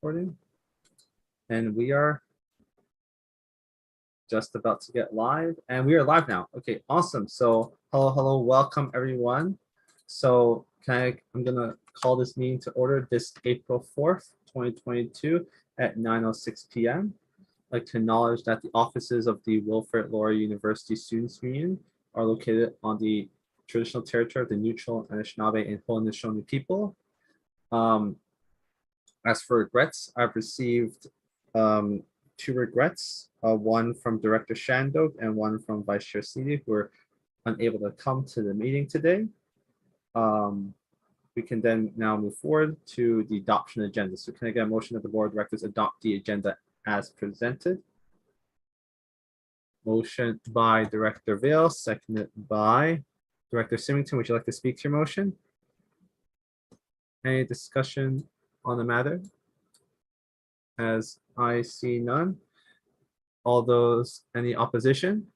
recording. And we are just about to get live, and we are live now. Okay, awesome. So hello, welcome everyone. So I'm gonna call this meeting to order this April 4th, 2022 at 9:06 p.m. I'd like to acknowledge that the offices of the Wilfrid Laurier University Students Union are located on the traditional territory of the neutral Anishinaabe and Haudenosaunee people. As for regrets, I've received two regrets, one from Director Shandog and one from Vice Chair Seeley, who are unable to come to the meeting today. We can then now move forward to the adoption agenda. So can I get a motion that the board of directors adopt the agenda as presented? Motion by Director Vale, seconded by Director Symington. Would you like to speak to your motion? Any discussion on the matter? As I see none. All those, any opposition?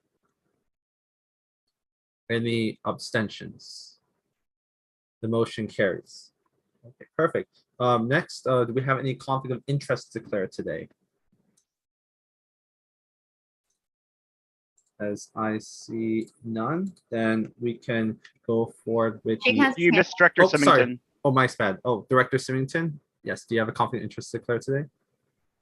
Any abstentions? The motion carries. Okay, perfect. Next, do we have any conflict of interest to declare today? As I see none, then we can go forward with You missed Director Symington. Sorry. Oh, my bad. Oh, Director Symington. Yes. Do you have a conflict of interest to declare today?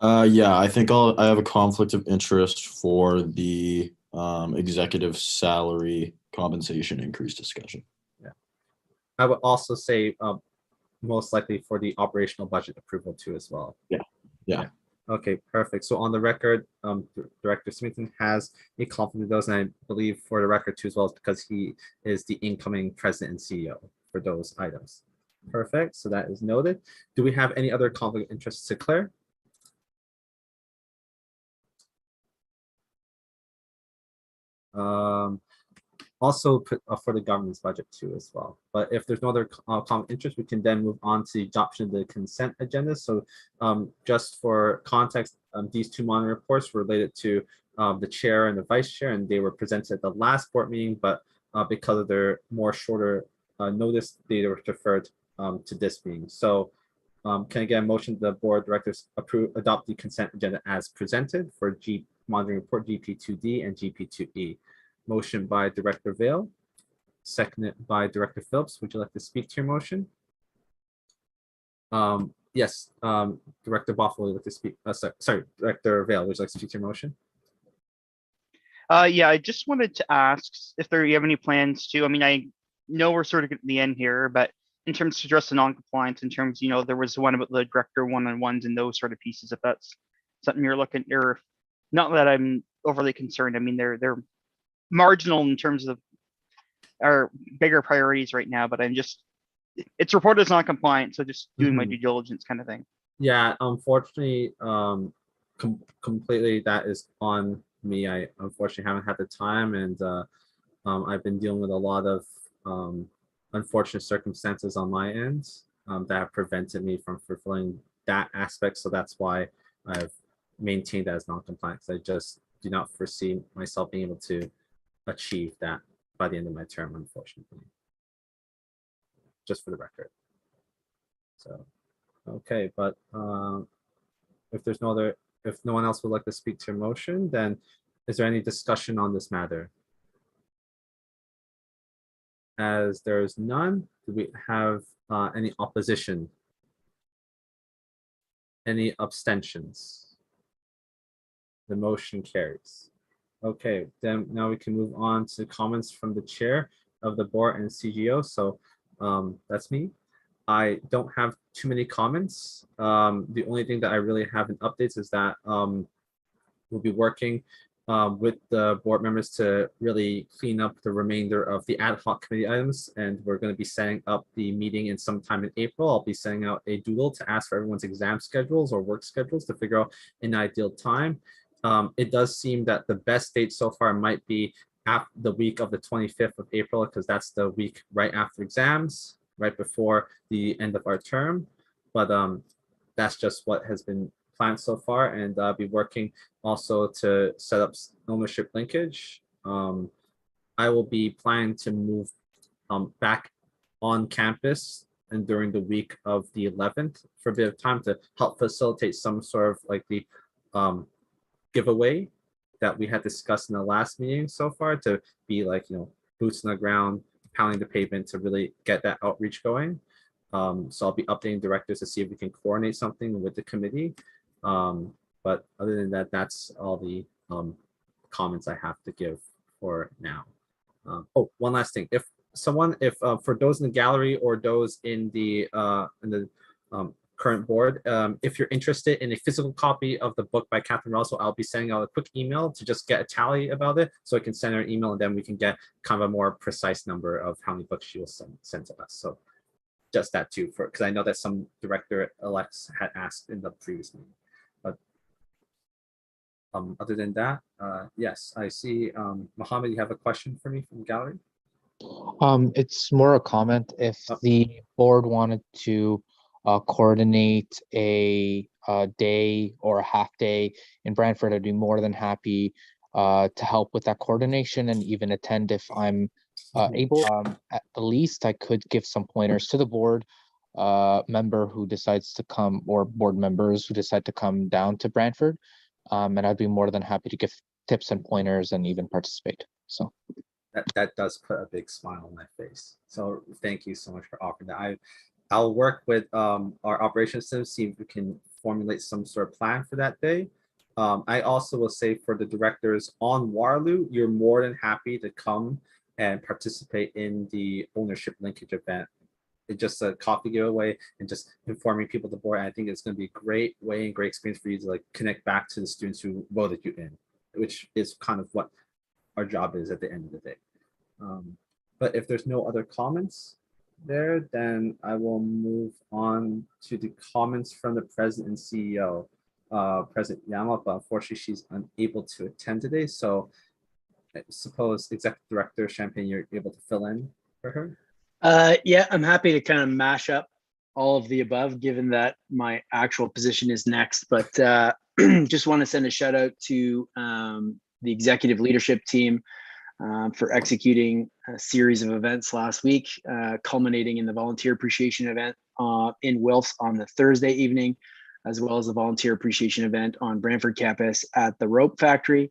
Yeah, I think I have a conflict of interest for the executive salary compensation increase discussion. Yeah, I would also say most likely for the operational budget approval too as well. Yeah. Okay, perfect. So on the record, Director Symington has a conflict of those, and I believe for the record too as well, because he is the incoming president and CEO for those items. Perfect. So that is noted. Do we have any other conflict of interest to declare? Also for the government's budget too as well. But if there's no other common interest, we can then move on to the adoption of the consent agenda. So just for context, these two monitoring reports were related to the chair and the vice chair, and they were presented at the last board meeting, but because of their more shorter notice, they were deferred to this meeting. So can I get a motion the board of directors adopt the consent agenda as presented for monitoring report GP2D and GP2E? Motion by Director Vale, seconded by Director Phillips. Would you like to speak to your motion? Yes, Director Bothwell, would you like to speak? Sorry, Director Vale, would you like to speak to your motion? Yeah, I just wanted to ask if you have any plans to, I mean, I know we're sort of at the end here, but in terms to address the non-compliance, in terms, there was one about the director one-on-ones and those sort of pieces, if that's something you're looking, or not that I'm overly concerned. I mean, they're marginal in terms of our bigger priorities right now, but it's reported as non-compliant, so just doing my due diligence kind of thing. Yeah, unfortunately, completely that is on me. I unfortunately haven't had the time, and I've been dealing with a lot of unfortunate circumstances on my end that have prevented me from fulfilling that aspect. So that's why I've maintained that as non-compliant, because I just do not foresee myself being able to achieve that by the end of my term, unfortunately. Just for the record. So, okay, but if no one else would like to speak to your motion, then is there any discussion on this matter? As there is none, do we have any opposition? Any abstentions? The motion carries. Okay, then now we can move on to comments from the chair of the board and CGO. So that's me. I don't have too many comments. The only thing that I really have in updates is that we'll be working with the board members to really clean up the remainder of the ad hoc committee items, and we're going to be setting up the meeting in sometime in April. I'll be sending out a doodle to ask for everyone's exam schedules or work schedules to figure out an ideal time. It does seem that the best date so far might be the week of the 25th of April, because that's the week right after exams, right before the end of our term. But that's just what has been planned so far, and I'll be working also to set up ownership linkage. I will be planning to move back on campus and during the week of the 11th for a bit of time to help facilitate some sort of like the giveaway that we had discussed in the last meeting so far, to be like, boots on the ground, pounding the pavement to really get that outreach going. So I'll be updating directors to see if we can coordinate something with the committee. But other than that, that's all the comments I have to give for now. Oh, one last thing. If for those in the gallery or those in the current board, if you're interested in a physical copy of the book by Catherine Russell, I'll be sending out a quick email to just get a tally about it, so I can send her an email, and then we can get kind of a more precise number of how many books she will send to us. So just that too, because I know that some director-elects had asked in the previous meeting. But other than that, yes, I see. Mohammed, you have a question for me from the gallery? It's more a comment. If the board wanted to coordinate a day or a half day in Brantford, I'd be more than happy to help with that coordination and even attend if I'm able. At the least, I could give some pointers to the board member who decides to come, or board members who decide to come down to Brantford, and I'd be more than happy to give tips and pointers and even participate. So that does put a big smile on my face. So thank you so much for offering that. I'll work with our operations team, see if we can formulate some sort of plan for that day. I also will say for the directors on Waterloo, you're more than happy to come and participate in the ownership linkage event. It's just a coffee giveaway and just informing people at the board. I think it's going to be a great way and great experience for you to like connect back to the students who voted you in, which is kind of what our job is at the end of the day. But if there's no other comments there, then I will move on to the comments from the president and CEO, President Yama, but unfortunately she's unable to attend today. So I suppose Executive Director Champagne, you're able to fill in for her? Yeah, I'm happy to kind of mash up all of the above, given that my actual position is next. But just want to send a shout out to the executive leadership team for executing a series of events last week, culminating in the volunteer appreciation event in Wilfs on the Thursday evening, as well as the volunteer appreciation event on Brantford campus at the Rope Factory.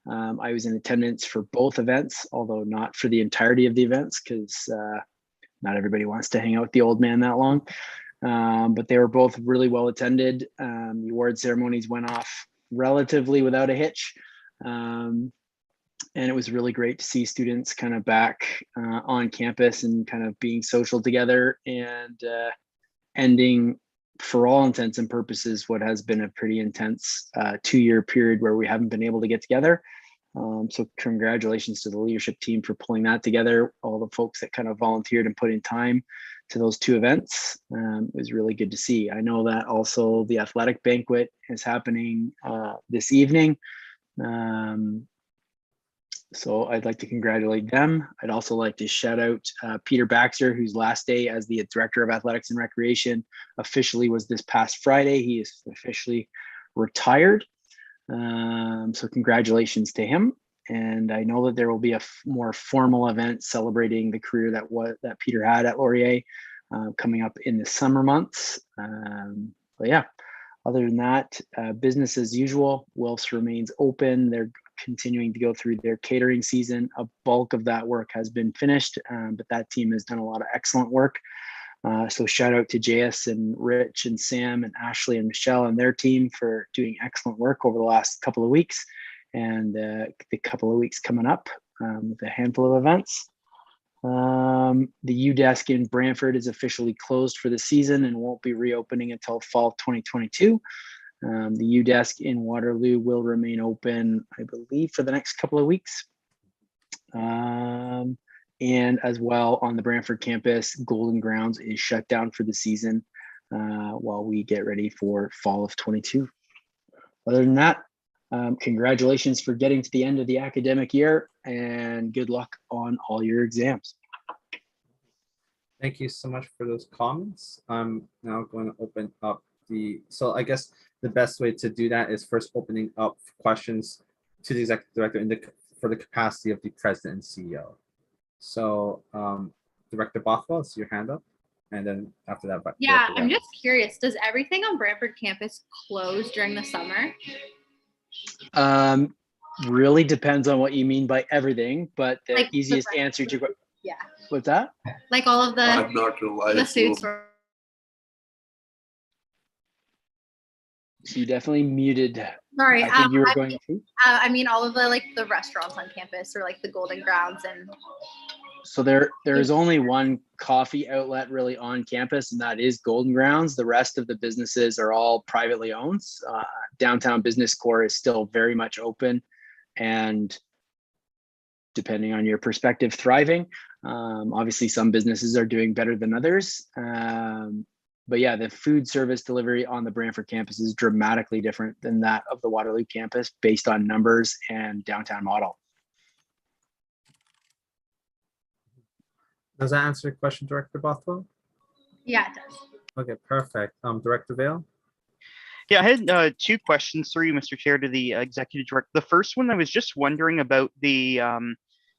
I was in attendance for both events, although not for the entirety of the events, because not everybody wants to hang out with the old man that long. But they were both really well attended. The award ceremonies went off relatively without a hitch. And it was really great to see students kind of back on campus and kind of being social together, and ending, for all intents and purposes, what has been a pretty intense 2-year period where we haven't been able to get together. So congratulations to the leadership team for pulling that together, all the folks that kind of volunteered and put in time to those 2 events. It was really good to see. I know that also the athletic banquet is happening this evening. So I'd like to congratulate them. I'd also like to shout out Peter Baxter, whose last day as the Director of Athletics and Recreation officially was this past Friday. He is officially retired. So congratulations to him. And I know that there will be a more formal event celebrating the career that Peter had at Laurier coming up in the summer months. But yeah, other than that, business as usual. Wilfs remains open. They're continuing to go through their catering season. A bulk of that work has been finished, but that team has done a lot of excellent work. So shout out to JS and Rich and Sam and Ashley and Michelle and their team for doing excellent work over the last couple of weeks, and the couple of weeks coming up with a handful of events. The U desk in Brantford is officially closed for the season and won't be reopening until fall 2022. The U desk in Waterloo will remain open, I believe, for the next couple of weeks. And as well on the Brantford campus, Golden Grounds is shut down for the season while we get ready for fall of 22. Other than that, congratulations for getting to the end of the academic year, and good luck on all your exams. Thank you so much for those comments. I'm now going to open up so I guess the best way to do that is first opening up questions to the executive director for the capacity of the president and CEO. So Director Bothwell, I see your hand up. and then after that. Yeah, Director I'm Vale. just curious. Does everything on Brantford campus close during the summer? Really depends on what you mean by everything, but the Like the easiest rest answer of to the- Yeah, what's that? like all of I'm the not gonna lie. the it's a little- food store. So you definitely muted. Sorry, I think you were going. I mean all of the like the restaurants on campus or like the Golden Grounds and. So there's only one coffee outlet really on campus, and that is Golden Grounds. The rest of the businesses are all privately owned. Downtown Business Core is still very much open, and depending on your perspective, thriving. Obviously, some businesses are doing better than others. But yeah, the food service delivery on the Brantford campus is dramatically different than that of the Waterloo campus based on numbers and downtown model. Does that answer your question, Director Bothwell? Yeah, it does. Okay, perfect. Director Vale? Yeah, I had two questions for you, Mr. Chair, to the executive director. The first one, I was just wondering about the,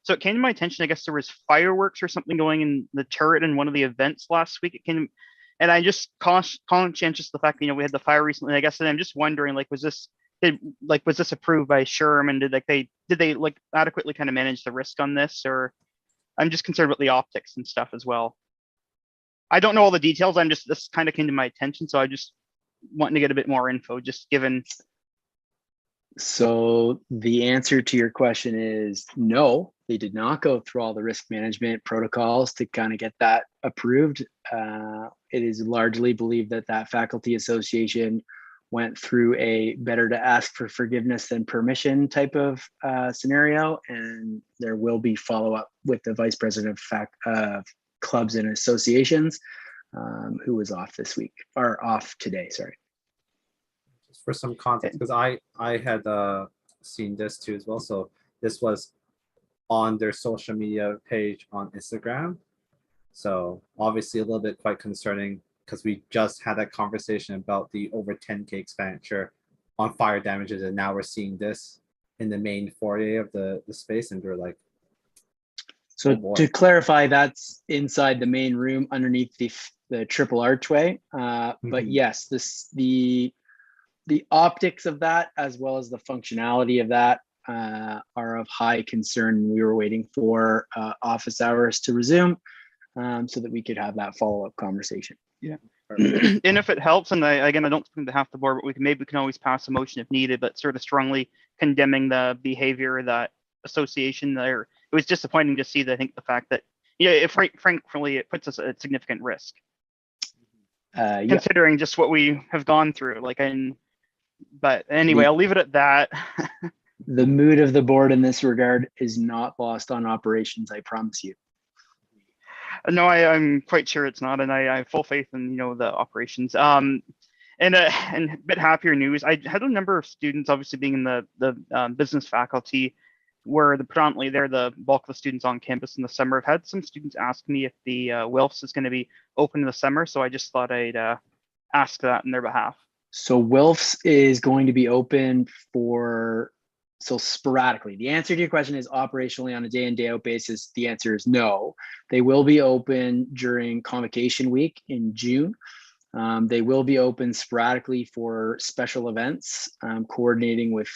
so it came to my attention, I guess there was fireworks or something going in the turret in one of the events last week. It came, and I just conscientious of the fact that, we had the fire recently, I guess, and I'm just wondering, like, was this approved by SHRM, and did they adequately kind of manage the risk on this, or I'm just concerned about the optics and stuff as well. I don't know all the details. This kind of came to my attention, so I just wanting to get a bit more info, just given. So the answer to your question is no, they did not go through all the risk management protocols to kind of get that approved. It is largely believed that faculty association went through a better to ask for forgiveness than permission type of scenario, and there will be follow-up with the vice president of clubs and associations, who was off this week, or off today, sorry. Just for some context, because I had seen this too as well. So this was on their social media page on Instagram. So obviously a little bit quite concerning, because we just had a conversation about the over 10K expenditure on fire damages, and now we're seeing this in the main foyer of the space, and we're like, so boy. to clarify, that's inside the main room underneath the triple archway. But yes, the optics of that, as well as the functionality of that, are of high concern. We were waiting for office hours to resume, so that we could have that follow-up conversation. Yeah. And if it helps, and I don't think to half the board, but we can always pass a motion if needed, but sort of strongly condemning the behavior of that association there. It was disappointing to see that. I think the fact that, frankly, it puts us at significant risk, considering just what we have gone through. But anyway, I'll leave it at that. The mood of the board in this regard is not lost on operations, I promise you. No, I'm quite sure it's not, and I have full faith in the operations. And a bit happier news. I had a number of students, obviously being in the business faculty, where predominantly they're the bulk of the students on campus in the summer. I've had some students ask me if the Wilfs is going to be open in the summer, so I just thought I'd ask that on their behalf. So Wilfs is going to be open sporadically. The answer to your question is operationally on a day in, day out basis. The answer is no. They will be open during convocation week in June. They will be open sporadically for special events, coordinating with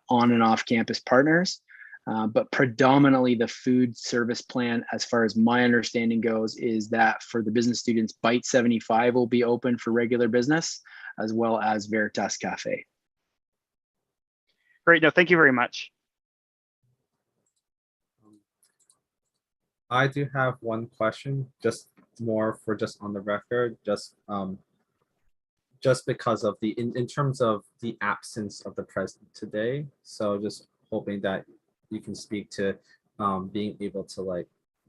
on and off campus partners. But predominantly the food service plan, as far as my understanding goes, is that for the business students, Bite 75 will be open for regular business, as well as Veritas Cafe. Great. No, thank you very much. I do have one question, just more for just on the record, just because of in terms of the absence of the president today. So just hoping that you can speak to being able to,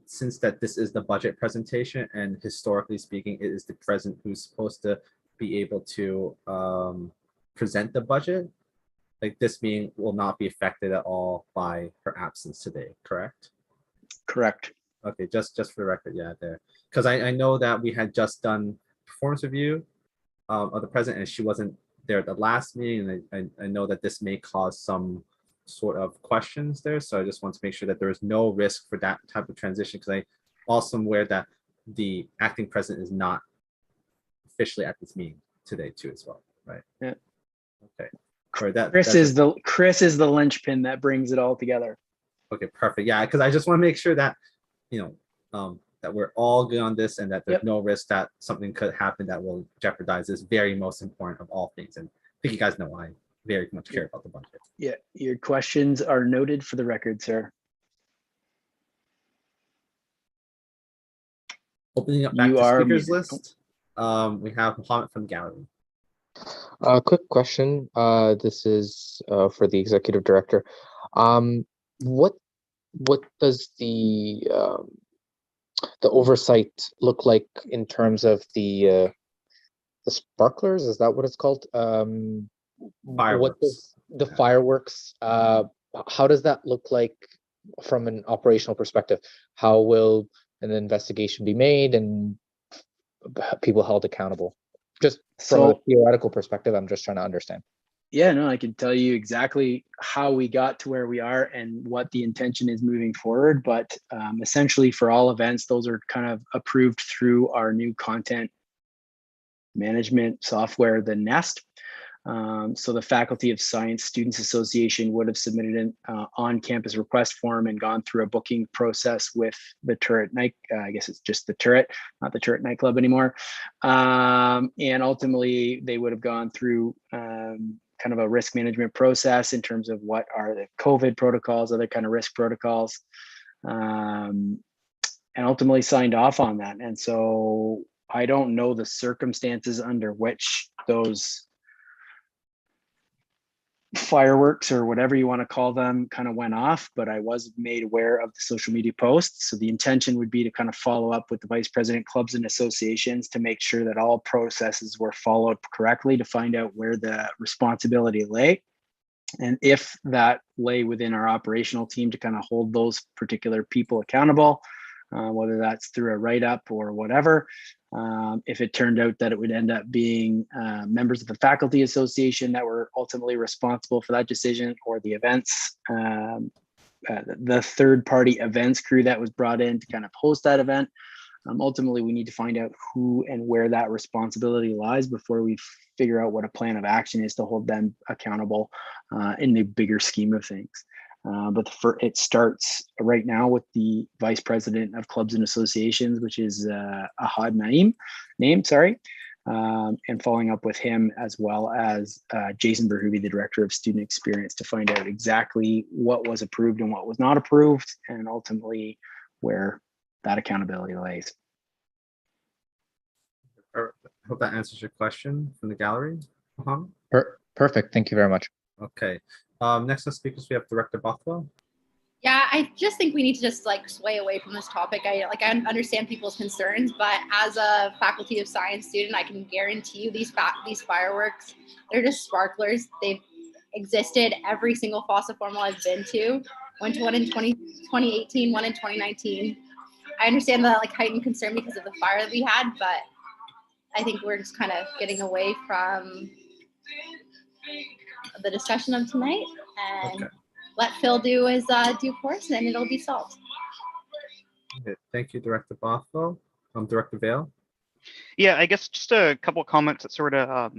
since that this is the budget presentation, and historically speaking, it is the president who's supposed to be able to present the budget. This meeting will not be affected at all by her absence today, correct? Correct. Okay, just for the record, yeah, there. Because I know that we had just done performance review of the president, and she wasn't there at the last meeting, and I know that this may cause some sort of questions there, so I just want to make sure that there is no risk for that type of transition, because I also am aware that the acting president is not officially at this meeting today too as well, right? Yeah. Okay. Or that Chris that's a- is the linchpin that brings it all together. okay, perfect. Yeah, because I just want to make sure that that we're all good on this and that there's Yep. no risk that something could happen that will jeopardize this very most important of all things. And I think you guys know I very much care about the budget. Yeah, your questions are noted for the record, sir. Opening up back You to are speakers muted. list, we have Mohammed from gallery. Quick question. This is for the executive director. What does the oversight look like in terms of the sparklers? Is that what it's called? What Fireworks. does the Yeah. fireworks? How does that look like from an operational perspective? How will an investigation be made and people held accountable? Just from a So theoretical perspective, I'm just trying to understand. yeah, no, I can tell you exactly how we got to where we are and what the intention is moving forward. But essentially for all events, those are kind of approved through our new content management software, the Nest. So the Faculty of Science Students Association would have submitted an on-campus request form and gone through a booking process with the Turret night. I guess it's just the Turret, not the Turret nightclub anymore. And ultimately, they would have gone through kind of a risk management process in terms of what are the COVID protocols, other kind of risk protocols, and ultimately signed off on that. And so I don't know the circumstances under which those fireworks or whatever you want to call them kind of went off, but I was made aware of the social media posts. So the intention would be to kind of follow up with the vice president clubs and associations to make sure that all processes were followed correctly, to find out where the responsibility lay. And if that lay within our operational team, to kind of hold those particular people accountable, whether that's through a write-up or whatever. If it turned out that it would end up being members of the faculty association that were ultimately responsible for that decision, or the events, the third-party events crew that was brought in to kind of host that event. Ultimately, we need to find out who and where that responsibility lies before we figure out what a plan of action is to hold them accountable in the bigger scheme of things. But it starts right now with the vice president of clubs and associations, which is Ahad Naim, and following up with him, as well as Jason Berhubi, the director of student experience, to find out exactly what was approved and what was not approved, and ultimately where that accountability lays. I hope that answers your question from the gallery, Mohammed. Perfect. Thank you very much. Okay. Next on speakers, we have Director Bothwell. Yeah, I just think we need to just like sway away from this topic. I understand people's concerns, but as a faculty of science student, I can guarantee you these fireworks, they're just sparklers. They've existed every single FOSSA formal I've been to. Went to one in 2018, one in 2019. I understand the like heightened concern because of the fire that we had, but I think we're just kind of getting away from the discussion of tonight and let Phil do his due course, and it'll be solved. Okay. Thank you, Director Bothwell. Director Vale. Yeah, I guess just a couple of comments that sort of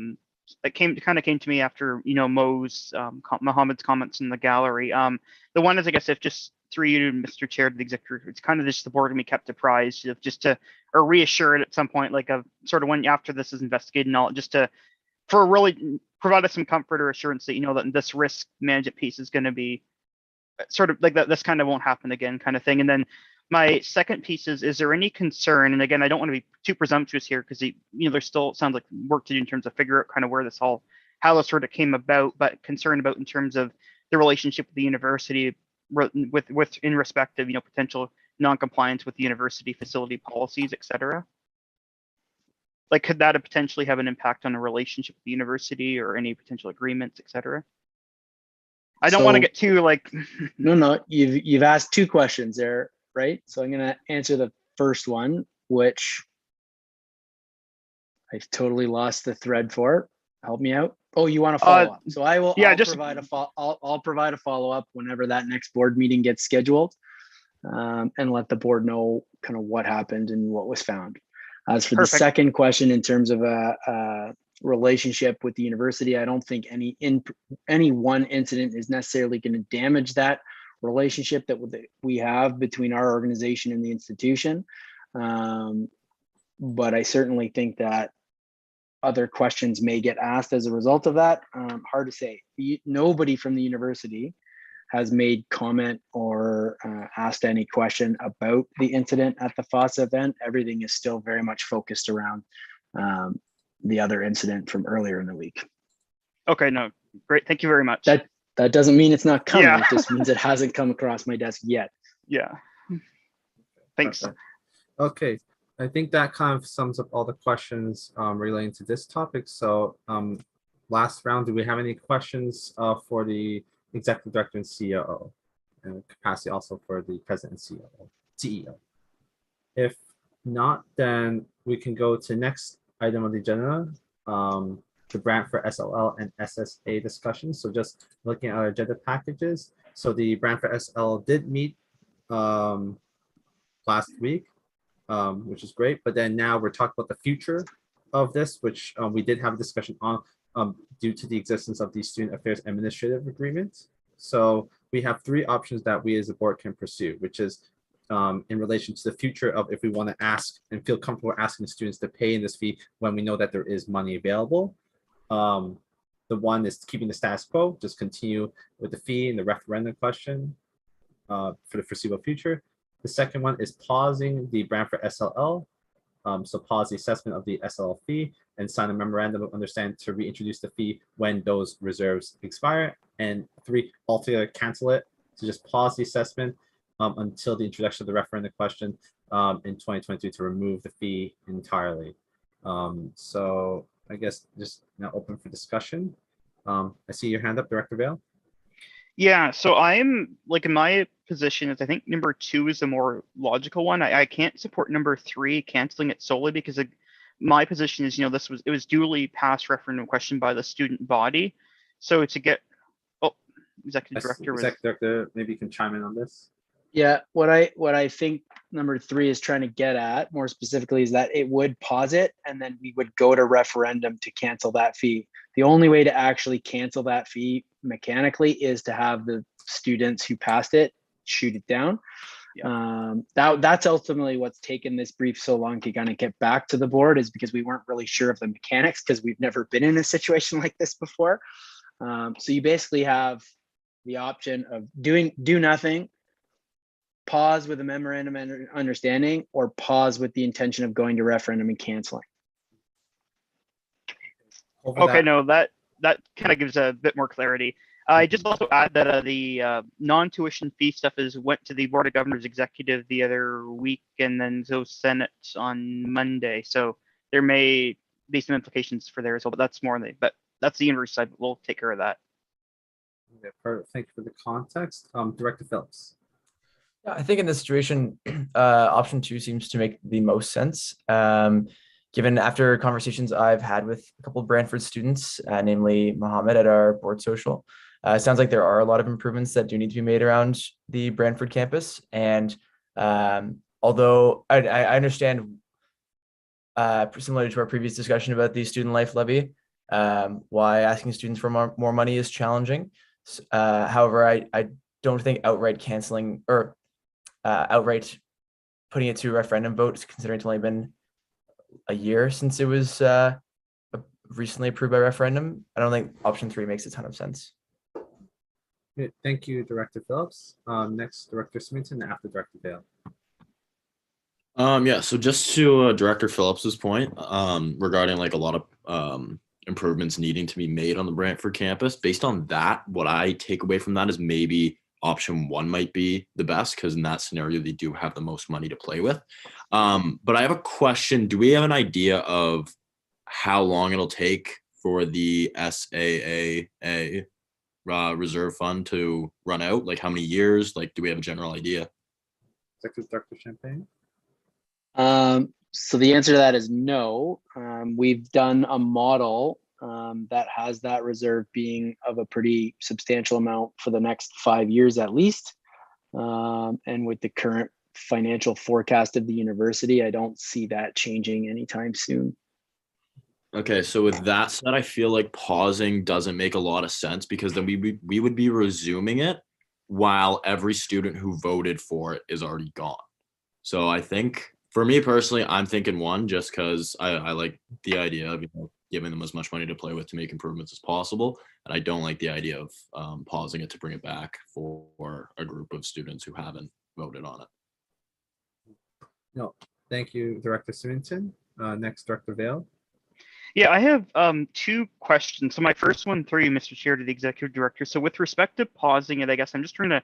that came to me after Mohammed's comments in the gallery. The one is, I guess, if just through you, Mr. Chair, to the executive, it's kind of just the board can be kept apprised of just to, or reassured at some point, like a sort of when after this is investigated and all, just to for really provide us some comfort or assurance that that this risk management piece is going to be sort of like that. This kind of won't happen again, kind of thing. And then my second piece is there any concern? And again, I don't want to be too presumptuous here because there's still sounds like work to do in terms of figure out kind of where this all, how this sort of came about, but concern about in terms of the relationship with the university with in respect of potential non-compliance with the university facility policies, et cetera. Like, could that potentially have an impact on a relationship with the university or any potential agreements, et cetera? I don't want to get too like. No, you've asked two questions there, right? So I'm going to answer the first one, which I've totally lost the thread for. Help me out. Oh, you want to follow up? So I will. Yeah, I'll provide a follow up whenever that next board meeting gets scheduled. and let the board know kind of what happened and what was found. As for the Perfect. second question, in terms of a relationship with the university, I don't think any one incident is necessarily going to damage that relationship that we have between our organization and the institution. But I certainly think that other questions may get asked as a result of that. Hard to say. Nobody from the university has made comment or asked any question about the incident at the FOSSA event. Everything is still very much focused around the other incident from earlier in the week. Okay, no, great. Thank you very much. That doesn't mean it's not coming. Yeah. It just means it hasn't come across my desk yet. Yeah. Thanks. Perfect. Okay, I think that kind of sums up all the questions relating to this topic. So last round, do we have any questions for the executive director and COO, and capacity also for the president and CEO? If not, then we can go to next item on the agenda, the Brantford SLL and SSA discussion. So just looking at our agenda packages. So the Brantford SLL did meet last week, which is great. But then now we're talking about the future of this, which we did have a discussion on due to the existence of the Student Affairs Administrative Agreement. So we have three options that we as a board can pursue, which is in relation to the future of if we want to ask and feel comfortable asking the students to pay in this fee when we know that there is money available. The one is keeping the status quo, just continue with the fee and the referendum question for the foreseeable future. The second one is pausing the Brantford SLL. So pause the assessment of the SLL fee and sign a memorandum of understanding to reintroduce the fee when those reserves expire. And three, altogether cancel it, to just pause the assessment until the introduction of the referendum question in 2022 to remove the fee entirely. So I guess just now open for discussion. I see your hand up, Director Vale. Yeah, so I'm like in my position is I think number 2 is the more logical one. I can't support number 3, canceling it solely because my position is, it was duly passed referendum question by the student body. So to get, executive director was. Executive Director, maybe you can chime in on this. Yeah, what I think number 3 is trying to get at more specifically is that it would pause it and then we would go to referendum to cancel that fee. The only way to actually cancel that fee mechanically is to have the students who passed it shoot it down. Yeah. That's ultimately what's taken this brief so long to kind of get back to the board, is because we weren't really sure of the mechanics because we've never been in a situation like this before. So you basically have the option of do nothing, pause with a memorandum of understanding, or pause with the intention of going to referendum and canceling. Okay, no, that kind of gives a bit more clarity. I just also add that the non-tuition fee stuff went to the Board of Governors executive the other week, and then so Senate on Monday. So there may be some implications for there as well, but that's more but that's the university side. We'll take care of that. Okay, perfect. Thank you for the context. Director Phillips. Yeah, I think in this situation, option 2 seems to make the most sense. Given after conversations I've had with a couple of Brantford students, namely Mohammed at our board social, it sounds like there are a lot of improvements that do need to be made around the Brantford campus. And although I understand, similar to our previous discussion about the student life levy, why asking students for more money is challenging. However, I don't think outright canceling or outright putting it to a referendum vote, considering it's only been a year since it was recently approved by referendum, I don't think option 3 makes a ton of sense. Okay, thank you, Director Phillips. Next, Director Smithson, after Director Vale. Yeah, so just to Director Phillips's point, regarding like a lot of improvements needing to be made on the Brantford campus, based on that, what I take away from that is maybe option 1 might be the best, because in that scenario they do have the most money to play with. But I have a question. Do we have an idea of how long it'll take for the SAA reserve fund to run out? Like how many years? Like, do we have a general idea? Executive Director Champagne. So the answer to that is no. We've done a model that has that reserve being of a pretty substantial amount for the next 5 years at least. And with the current financial forecast of the university, I don't see that changing anytime soon. Okay, so with that said, I feel like pausing doesn't make a lot of sense because then we would be resuming it while every student who voted for it is already gone. So I think for me personally, I'm thinking one just because I like the idea of giving them as much money to play with to make improvements as possible, and I don't like the idea of pausing it to bring it back for a group of students who haven't voted on it. No, thank you, Director Symington. Next, Director Vale. Yeah, I have two questions. So my first one through you, Mr. Chair, to the Executive Director. So with respect to pausing it, I guess I'm just trying to,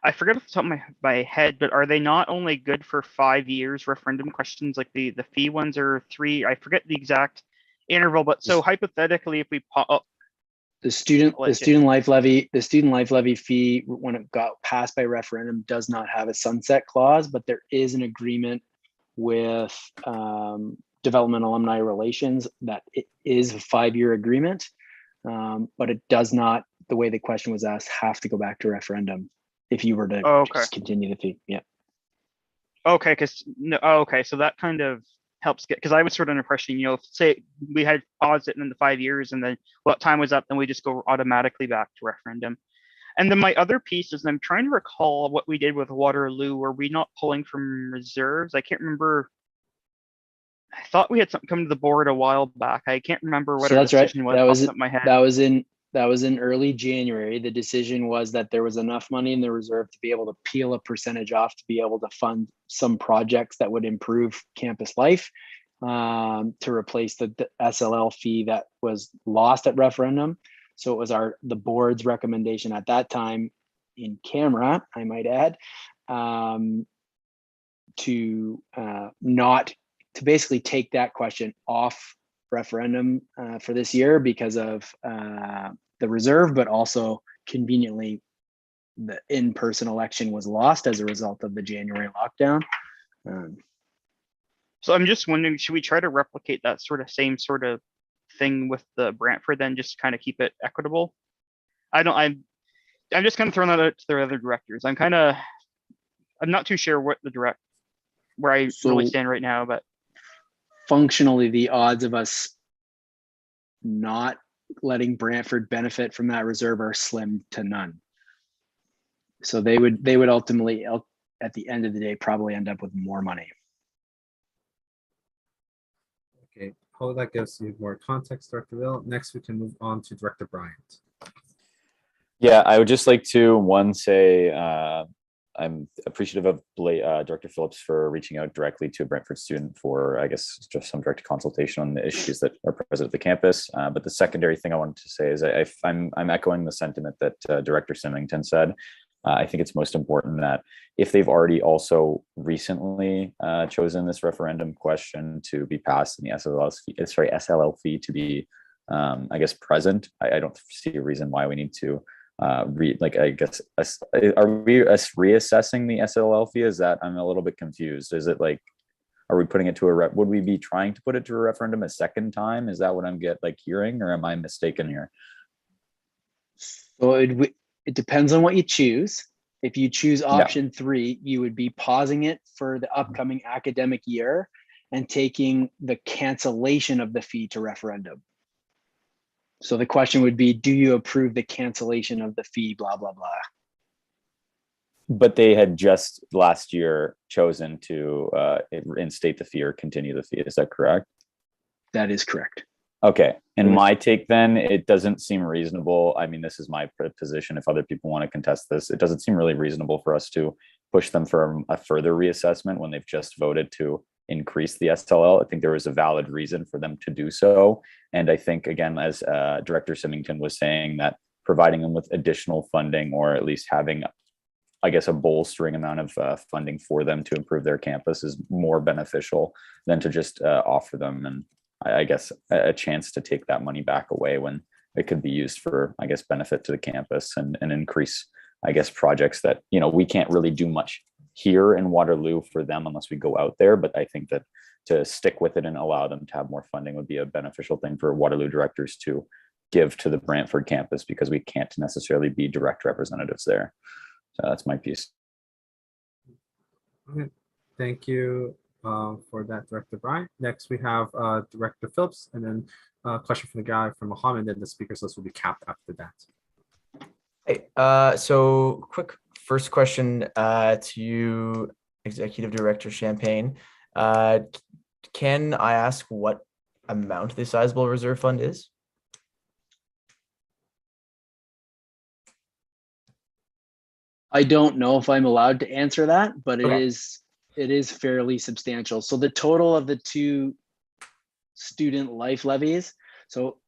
I forget off the top of my head, but are they not only good for 5 years referendum questions, like the fee ones are 3? I forget the exact interval, but so hypothetically, if we the student life levy fee, when it got passed by referendum, does not have a sunset clause, but there is an agreement with Development Alumni Relations that it is a 5-year agreement, but it does not, the way the question was asked, have to go back to referendum if you were to just continue the fee. Yeah. Okay, okay, so that kind of helps get, because I was sort of under impression, say we had paused it in the 5 years and then what time was up, then we just go automatically back to referendum. And then my other piece is I'm trying to recall what we did with Waterloo. Were we not pulling from reserves? I can't remember. I thought we had something come to the board a while back. I can't remember what our decision was. That was off the top of my head. That was in early January. The decision was that there was enough money in the reserve to be able to peel a percentage off to be able to fund some projects that would improve campus life, to replace the SLL fee that was lost at referendum. So it was the board's recommendation at that time, in camera, I might add, to basically take that question off referendum for this year because of the reserve, but also conveniently the in-person election was lost as a result of the January lockdown. So I'm just wondering, should we try to replicate that same sort of thing with the Brantford, then just kind of keep it equitable? I'm just kind of throwing that out to the other directors. I'm not too sure where I really stand right now, but functionally the odds of us not letting Brantford benefit from that reserve are slim to none. So they would ultimately, at the end of the day, probably end up with more money. Okay, hope that gives you more context, Director Will. Next, we can move on to Director Bryant. Yeah, I would just like to say I'm appreciative of Director Phillips for reaching out directly to a Brantford student for, I guess, just some direct consultation on the issues that are present at the campus. But the secondary thing I wanted to say is I'm echoing the sentiment that Director Symington said. I think it's most important that if they've already also recently chosen this referendum question to be passed and the SLL fee to be, I guess, present, I don't see a reason why we need to are we reassessing the SLL fee? Is that, I'm a little bit confused. Is it like, are we putting it to would we be trying to put it to a referendum a second time? Is that what I'm hearing, or am I mistaken here? So it depends on what you choose. If you choose option 3, you would be pausing it for the upcoming academic year and taking the cancellation of the fee to referendum. So the question would be, do you approve the cancellation of the fee, blah, blah, blah. But they had just last year chosen to reinstate the fee or continue the fee. Is that correct? That is correct. Okay. And my take then, it doesn't seem reasonable. I mean, this is my position. If other people want to contest this, it doesn't seem really reasonable for us to push them for a further reassessment when they've just voted to increase the SLL. I think there was a valid reason for them to do so. And I think, again, as Director Symington was saying, that providing them with additional funding, or at least having, I guess, a bolstering amount of funding for them to improve their campus is more beneficial than to just offer them, and I guess, a chance to take that money back away when it could be used for, I guess, benefit to the campus and increase, I guess, projects that, we can't really do much here in Waterloo for them unless we go out there. But I think that to stick with it and allow them to have more funding would be a beneficial thing for Waterloo directors to give to the Brantford campus, because we can't necessarily be direct representatives there. So that's my piece. Okay, thank you for that, Director Bryant. Next, we have Director Phillips, and then a question from the guy from Mohammed, and then the speakers list will be capped after that. Hey, so quick first question to you, Executive Director Champagne. Can I ask what amount the sizable reserve fund is? I don't know if I'm allowed to answer that, but Okay. it is fairly substantial. So the total of the two student life levies. So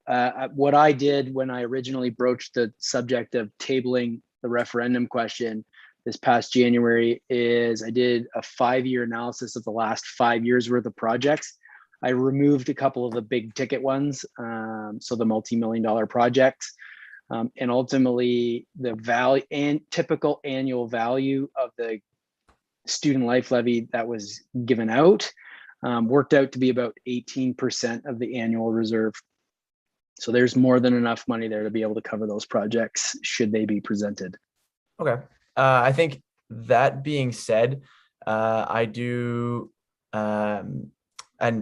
what I did when I originally broached the subject of tabling the referendum question this past January is I did a 5-year analysis of the last 5 years worth of projects. I removed a couple of the big ticket ones, so the multi-million-dollar projects. And ultimately the value and typical annual value of the student life levy that was given out worked out to be about 18% of the annual reserve. So there's more than enough money there to be able to cover those projects should they be presented. Okay. I think that being said, I do, and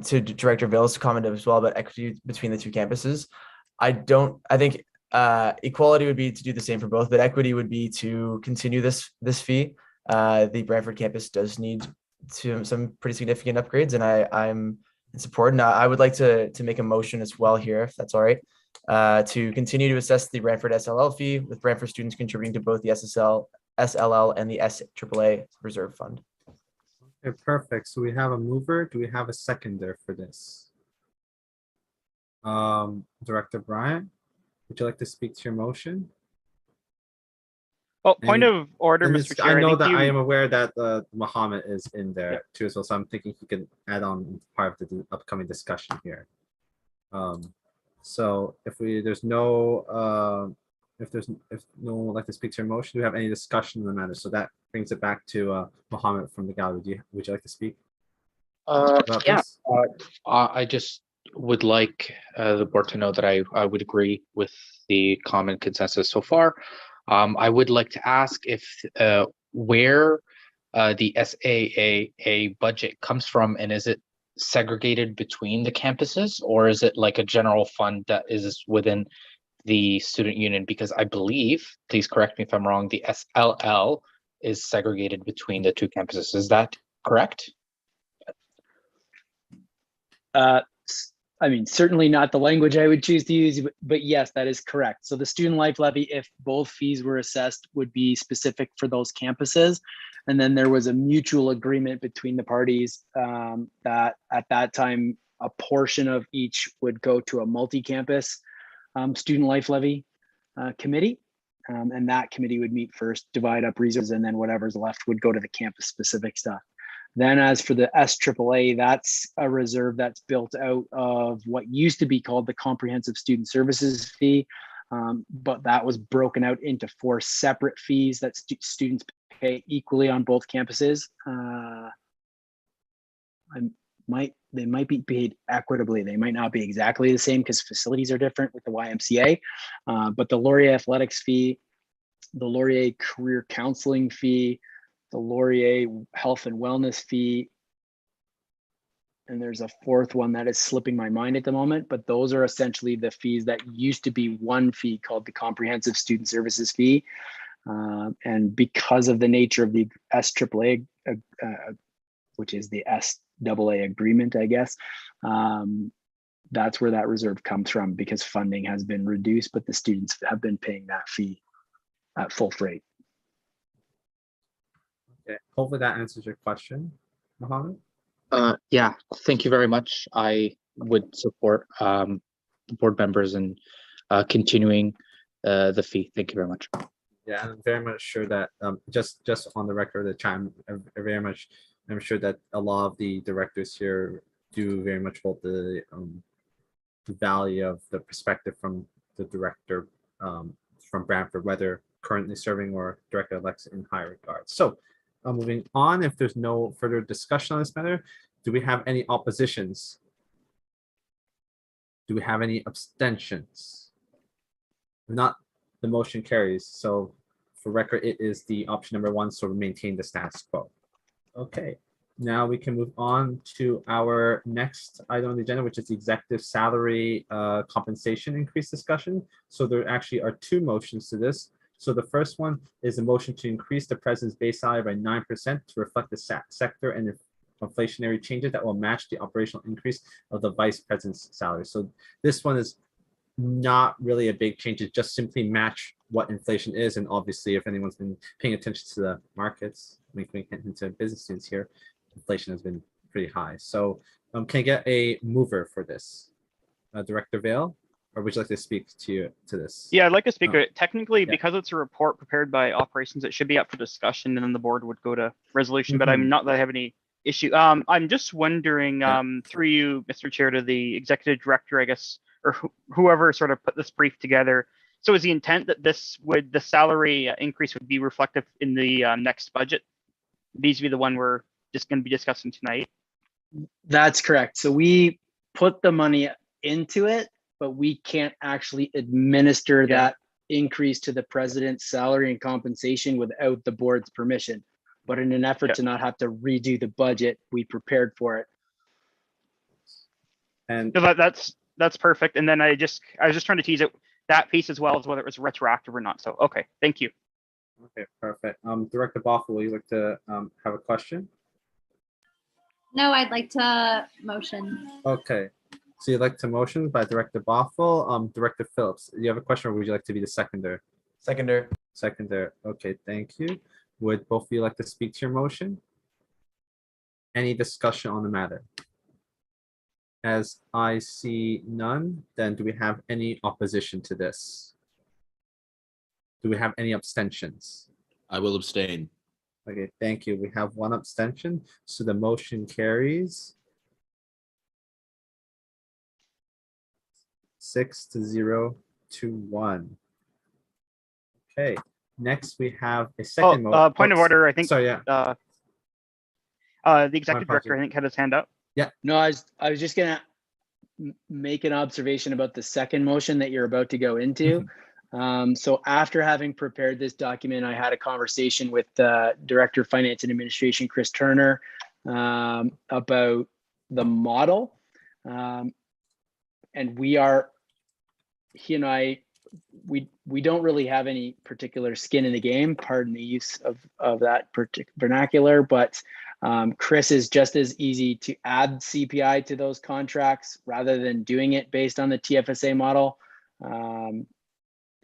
to Director Bill's comment as well about equity between the two campuses. I think equality would be to do the same for both, but equity would be to continue this fee. The Brantford campus does need some pretty significant upgrades, and I'm in support. And I would like to make a motion as well here, if that's all right, to continue to assess the Brantford SLL fee, with Brantford students contributing to both the SLL and the SAAA reserve fund. Okay, perfect. So we have a mover. Do we have a seconder for this? Director Bryant, would you like to speak to your motion? Well, point And- of order, And Mr. it's- Chair. I know think that I you- am aware that Muhammad is in there too as well, so I'm thinking he can add on part of the upcoming discussion here. So if there's no if no one would like to speak to your motion, do we have any discussion on the matter? So that brings it back to Muhammad from the gallery. Would you like to speak about Yeah, this? I just would like the board to know that I would agree with the common consensus so far. I would like to ask if where the SAAA budget comes from, and is it segregated between the campuses, or is it like a general fund that is within the student union? Because I believe, please correct me if I'm wrong, the SLL is segregated between the two campuses. Is that correct? I mean, certainly not the language I would choose to use, but yes, that is correct. So the student life levy, if both fees were assessed, would be specific for those campuses. And then there was a mutual agreement between the parties that at that time, a portion of each would go to a multi-campus student life levy committee. And that committee would meet first, divide up resources, and then whatever's left would go to the campus specific stuff. Then as for the SAAA, that's a reserve that's built out of what used to be called the Comprehensive Student Services fee, but that was broken out into 4 separate fees that students pay equally on both campuses. They might be paid equitably. They might not be exactly the same because facilities are different with the YMCA, but the Laurier Athletics fee, the Laurier Career Counseling fee, the Laurier Health and Wellness fee, and there's a 4th one that is slipping my mind at the moment, but those are essentially the fees that used to be one fee called the Comprehensive Student Services fee. And because of the nature of the SAAA, which is the SAA agreement, I guess, that's where that reserve comes from, because funding has been reduced, but the students have been paying that fee at full freight. Okay, hopefully that answers your question, Mohammed. Yeah, thank you very much. I would support the board members in continuing the fee. Thank you very much. Yeah, I'm very much sure that just on the record, the time, I'm sure that a lot of the directors here do very much hold the value of the perspective from the director from Brantford, whether currently serving or director-elects in high regard. So moving on, if there's no further discussion on this matter, do we have any oppositions? Do we have any abstentions? If not, the motion carries. So for record, it is the option number 1, so maintain the status quo. Okay, now we can move on to our next item on the agenda, which is the executive salary compensation increase discussion. So there actually are two motions to this. So the first one is a motion to increase the president's base salary by 9% to reflect the sector and inflationary changes that will match the operational increase of the vice president's salary. So this one is not really a big change. It just simply match what inflation is. And obviously, if anyone's been paying attention to the markets, making attention to business students here, inflation has been pretty high. So can I get a mover for this? Director Vale, or would you like to speak to this? Yeah, I'd like to speak to Oh, it. Technically, yeah. because it's a report prepared by operations, it should be up for discussion and then the board would go to resolution, but I'm not that I have any issue. I'm just wondering, through you, Mr. Chair, to the executive director, I guess, or whoever sort of put this brief together. So is the intent that the salary increase would be reflective in the next budget? These would be the one we're just going to be discussing tonight. That's correct. So we put the money into it, but we can't actually administer that increase to the president's salary and compensation without the board's permission. But in an effort to not have to redo the budget, we prepared for it. And So that's perfect. And then I was just trying to tease it that piece as well as whether it was retroactive or not. So okay, thank you. okay, perfect. Director Bothell, would you like to have a question? No, I'd like to motion. Okay, so you'd like to motion by Director Bothell. Director Phillips, do you have a question, or would you like to be the seconder? Seconder. Seconder. Okay, thank you. Would both of you like to speak to your motion? Any discussion on the matter? As I see none, then do we have any opposition to this? Do we have any abstentions? I will abstain. Okay, thank you. We have one abstention, so the motion carries 6-0 to 1. Okay, next we have a second. Point of order, I think. Sorry, yeah. The executive director, I think, had his hand up. No, I was just gonna make an observation about the second motion that you're about to go into. So after having prepared this document, I had a conversation with Director of Finance and Administration, Chris Turner, about the model. And he and I, we don't really have any particular skin in the game, pardon the use of that particular vernacular, but Chris is just as easy to add CPI to those contracts rather than doing it based on the TFSA model.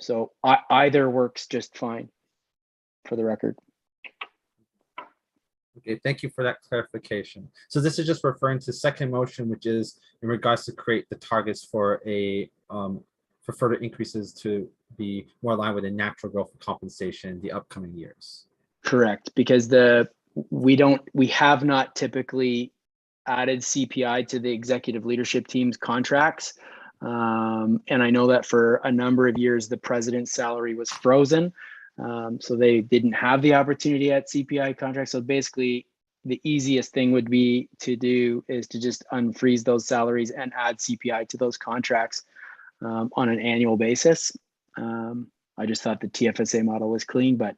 So either works just fine, for the record. Okay, thank you for that clarification. So this is just referring to the second motion, which is in regards to create the targets for a for further increases to be more aligned with the natural growth of compensation in the upcoming years. Correct, because we have not typically added CPI to the executive leadership team's contracts. And I know that for a number of years, the president's salary was frozen. So they didn't have the opportunity at CPI contracts. So basically the easiest thing would be to do is to just unfreeze those salaries and add CPI to those contracts on an annual basis. I just thought the TFSA model was clean, but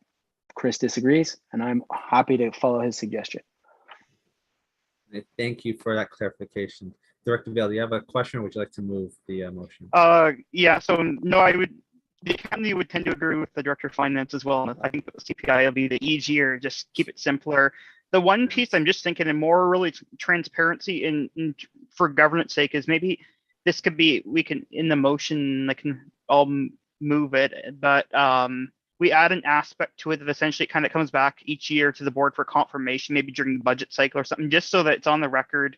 Chris disagrees, and I'm happy to follow his suggestion. Thank you for that clarification. Director Vale, do you have a question, or would you like to move the motion? Yeah, so no, the company would tend to agree with the director of finance as well. I think the CPI will be the easier, just keep it simpler. The one piece I'm just thinking and more really transparency in for governance sake is maybe this could be, we can, in the motion, I can all move it, but we add an aspect to it that essentially kind of comes back each year to the board for confirmation, maybe during the budget cycle or something, just so that it's on the record.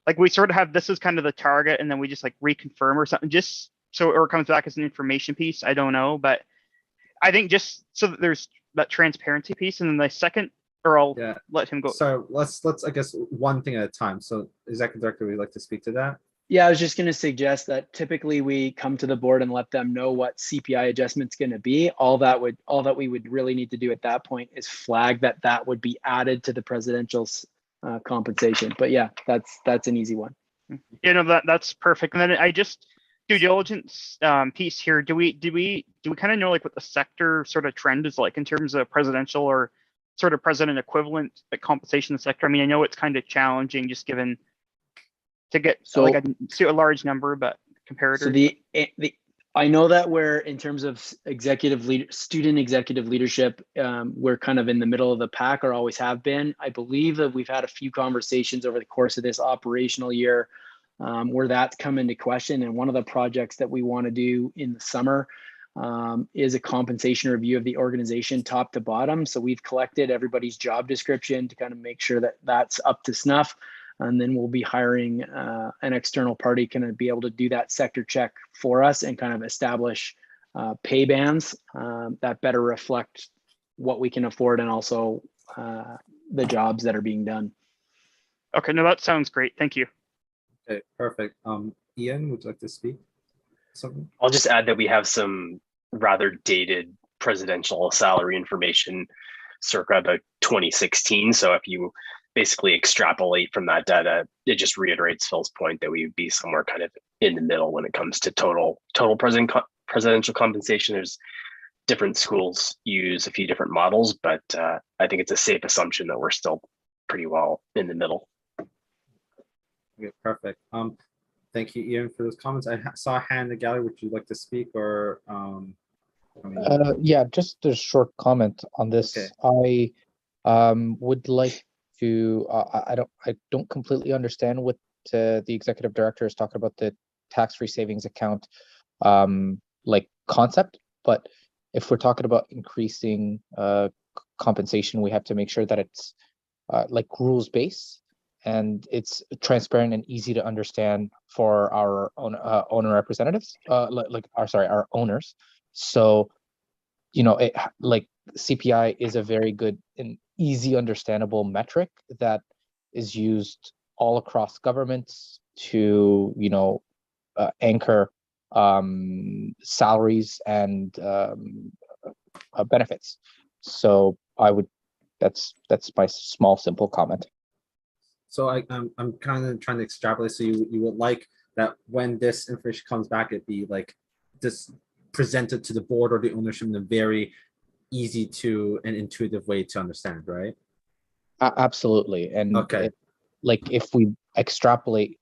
Like we sort of have, this is kind of the target, and then we just like reconfirm or something, just so it comes back as an information piece. I don't know, but I think just so that there's that transparency piece. And then the second, or I'll let him go. So let's I guess one thing at a time. So executive director, would you like to speak to that? Yeah, I was just going to suggest that typically we come to the board and let them know what CPI adjustment's going to be. All that we would really need to do at that point is flag that would be added to the presidential's compensation. But yeah, that's an easy one. You know, that's perfect. And then I just due diligence piece here. Do we kind of know like what the sector sort of trend is like in terms of presidential or sort of president equivalent compensation sector? I mean, I know it's kind of challenging just given to get So- like a large number, but comparators. So the I know that we're in terms of student executive leadership, we're kind of in the middle of the pack, or always have been. I believe that we've had a few conversations over the course of this operational year where that's come into question. And one of the projects that we want to do in the summer is a compensation review of the organization top to bottom. So we've collected everybody's job description to kind of make sure that that's up to snuff. And then we'll be hiring an external party kind of be able to do that sector check for us and kind of establish pay bands that better reflect what we can afford and also the jobs that are being done. Okay, no, that sounds great. Thank you. Okay, perfect. Ian, would you like to speak? Something? I'll just add that we have some rather dated presidential salary information circa about 2016. So if you basically extrapolate from that data, it just reiterates Phil's point that we would be somewhere kind of in the middle when it comes to total presidential compensation. There's different schools use a few different models, but I think it's a safe assumption that we're still pretty well in the middle. Okay, perfect. Thank you, Ian, for those comments. I saw a hand in the gallery. Would you like to speak, or yeah, just a short comment on this. Okay. I would like to. I don't completely understand what the executive director is talking about, the tax-free savings account, like concept. But if we're talking about increasing compensation, we have to make sure that it's like rules-based and it's transparent and easy to understand for our own owner representatives, our owners. So, you know, like CPI is a very good and easy understandable metric that is used all across governments to, you know, anchor salaries and benefits. So that's my small simple comment. So I'm kind of trying to extrapolate. So you would like that when this information comes back, it'd be like this presented to the board or the ownership in a very easy to and intuitive way to understand, right? Absolutely. And okay, like if we extrapolate,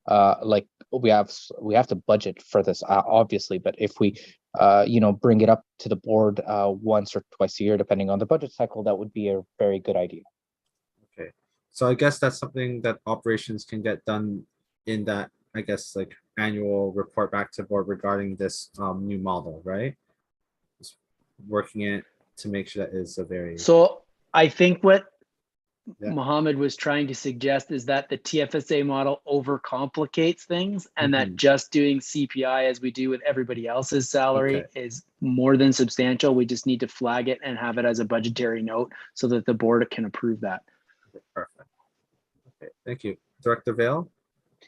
like we have to budget for this, obviously, but if we you know, bring it up to the board once or twice a year, depending on the budget cycle, that would be a very good idea. Okay, so I guess that's something that operations can get done in that, I guess, like annual report back to board regarding this new model, right? Just working it to make sure that is a very. So I think what Yeah. Mohammed was trying to suggest is that the TFSA model overcomplicates things, and that Mhm. just doing CPI as we do with everybody else's salary Okay. is more than substantial. We just need to flag it and have it as a budgetary note so that the board can approve that. Okay, perfect. Okay, thank you. Director Vale?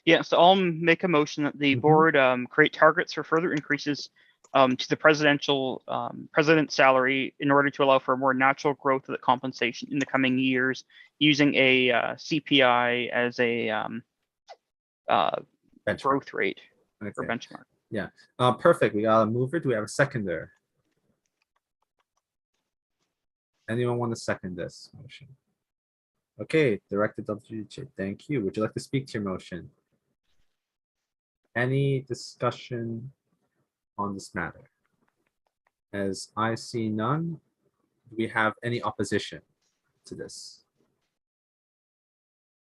Yeah, so I'll make a motion that the Mhm. board create targets for further increases to the president's salary in order to allow for a more natural growth of the compensation in the coming years, using a CPI as a Benchmark. growth rate or Okay. benchmark. Yeah, perfect. We got a mover. Do we have a seconder? Anyone want to second this motion? Okay, Director WJ, thank you. Would you like to speak to your motion? Any discussion on this matter? As I see none, do we have any opposition to this?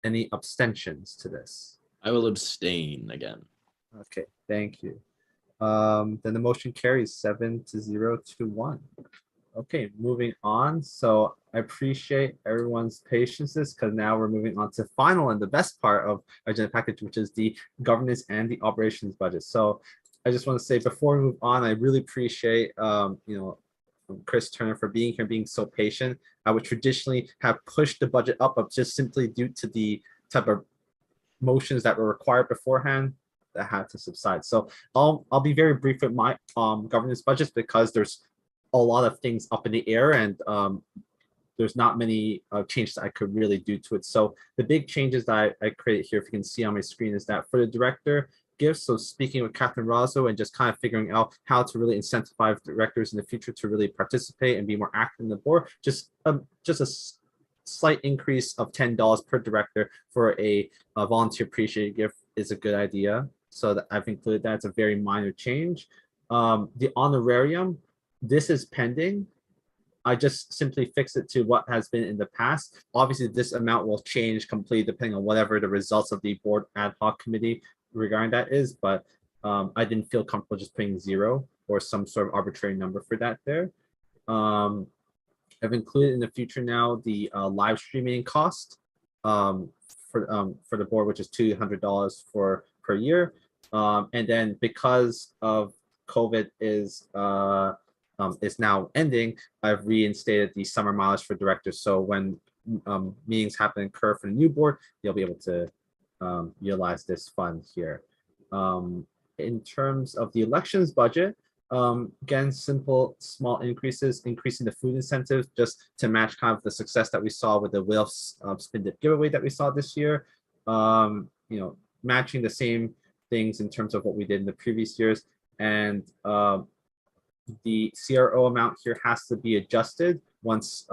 Any abstentions to this? I will abstain again. Okay, thank you. Then the motion carries 7-0 to 1. Okay, moving on. So I appreciate everyone's patience because now we're moving on to final and the best part of our agenda package, which is the governance and the operations budget. So I just want to say before we move on, I really appreciate you know, Chris Turner for being here, being so patient. I would traditionally have pushed the budget up, but just simply due to the type of motions that were required beforehand that had to subside. So I'll be very brief with my governance budgets because there's a lot of things up in the air and there's not many changes I could really do to it. So the big changes that I created here, if you can see on my screen, is that for the director, gifts. So speaking with Catherine Rozzo and just kind of figuring out how to really incentivize directors in the future to really participate and be more active in the board. Just a slight increase of $10 per director for a volunteer appreciated gift is a good idea. So that I've included that. It's a very minor change. The honorarium, this is pending. I just simply fix it to what has been in the past. Obviously, this amount will change completely depending on whatever the results of the board ad hoc committee regarding that is, but I didn't feel comfortable just putting 0 or some sort of arbitrary number for that there. I've included in the future now the live streaming cost for the board, which is $200 per year. And then because of COVID is now ending, I've reinstated the summer mileage for directors. So when meetings happen in Kerr for the new board, you'll be able to utilize this fund here. In terms of the elections budget, again, simple, small increases, increasing the food incentives just to match kind of the success that we saw with the Wilf's Spin Dip giveaway that we saw this year. Matching the same things in terms of what we did in the previous years. And the CRO amount here has to be adjusted once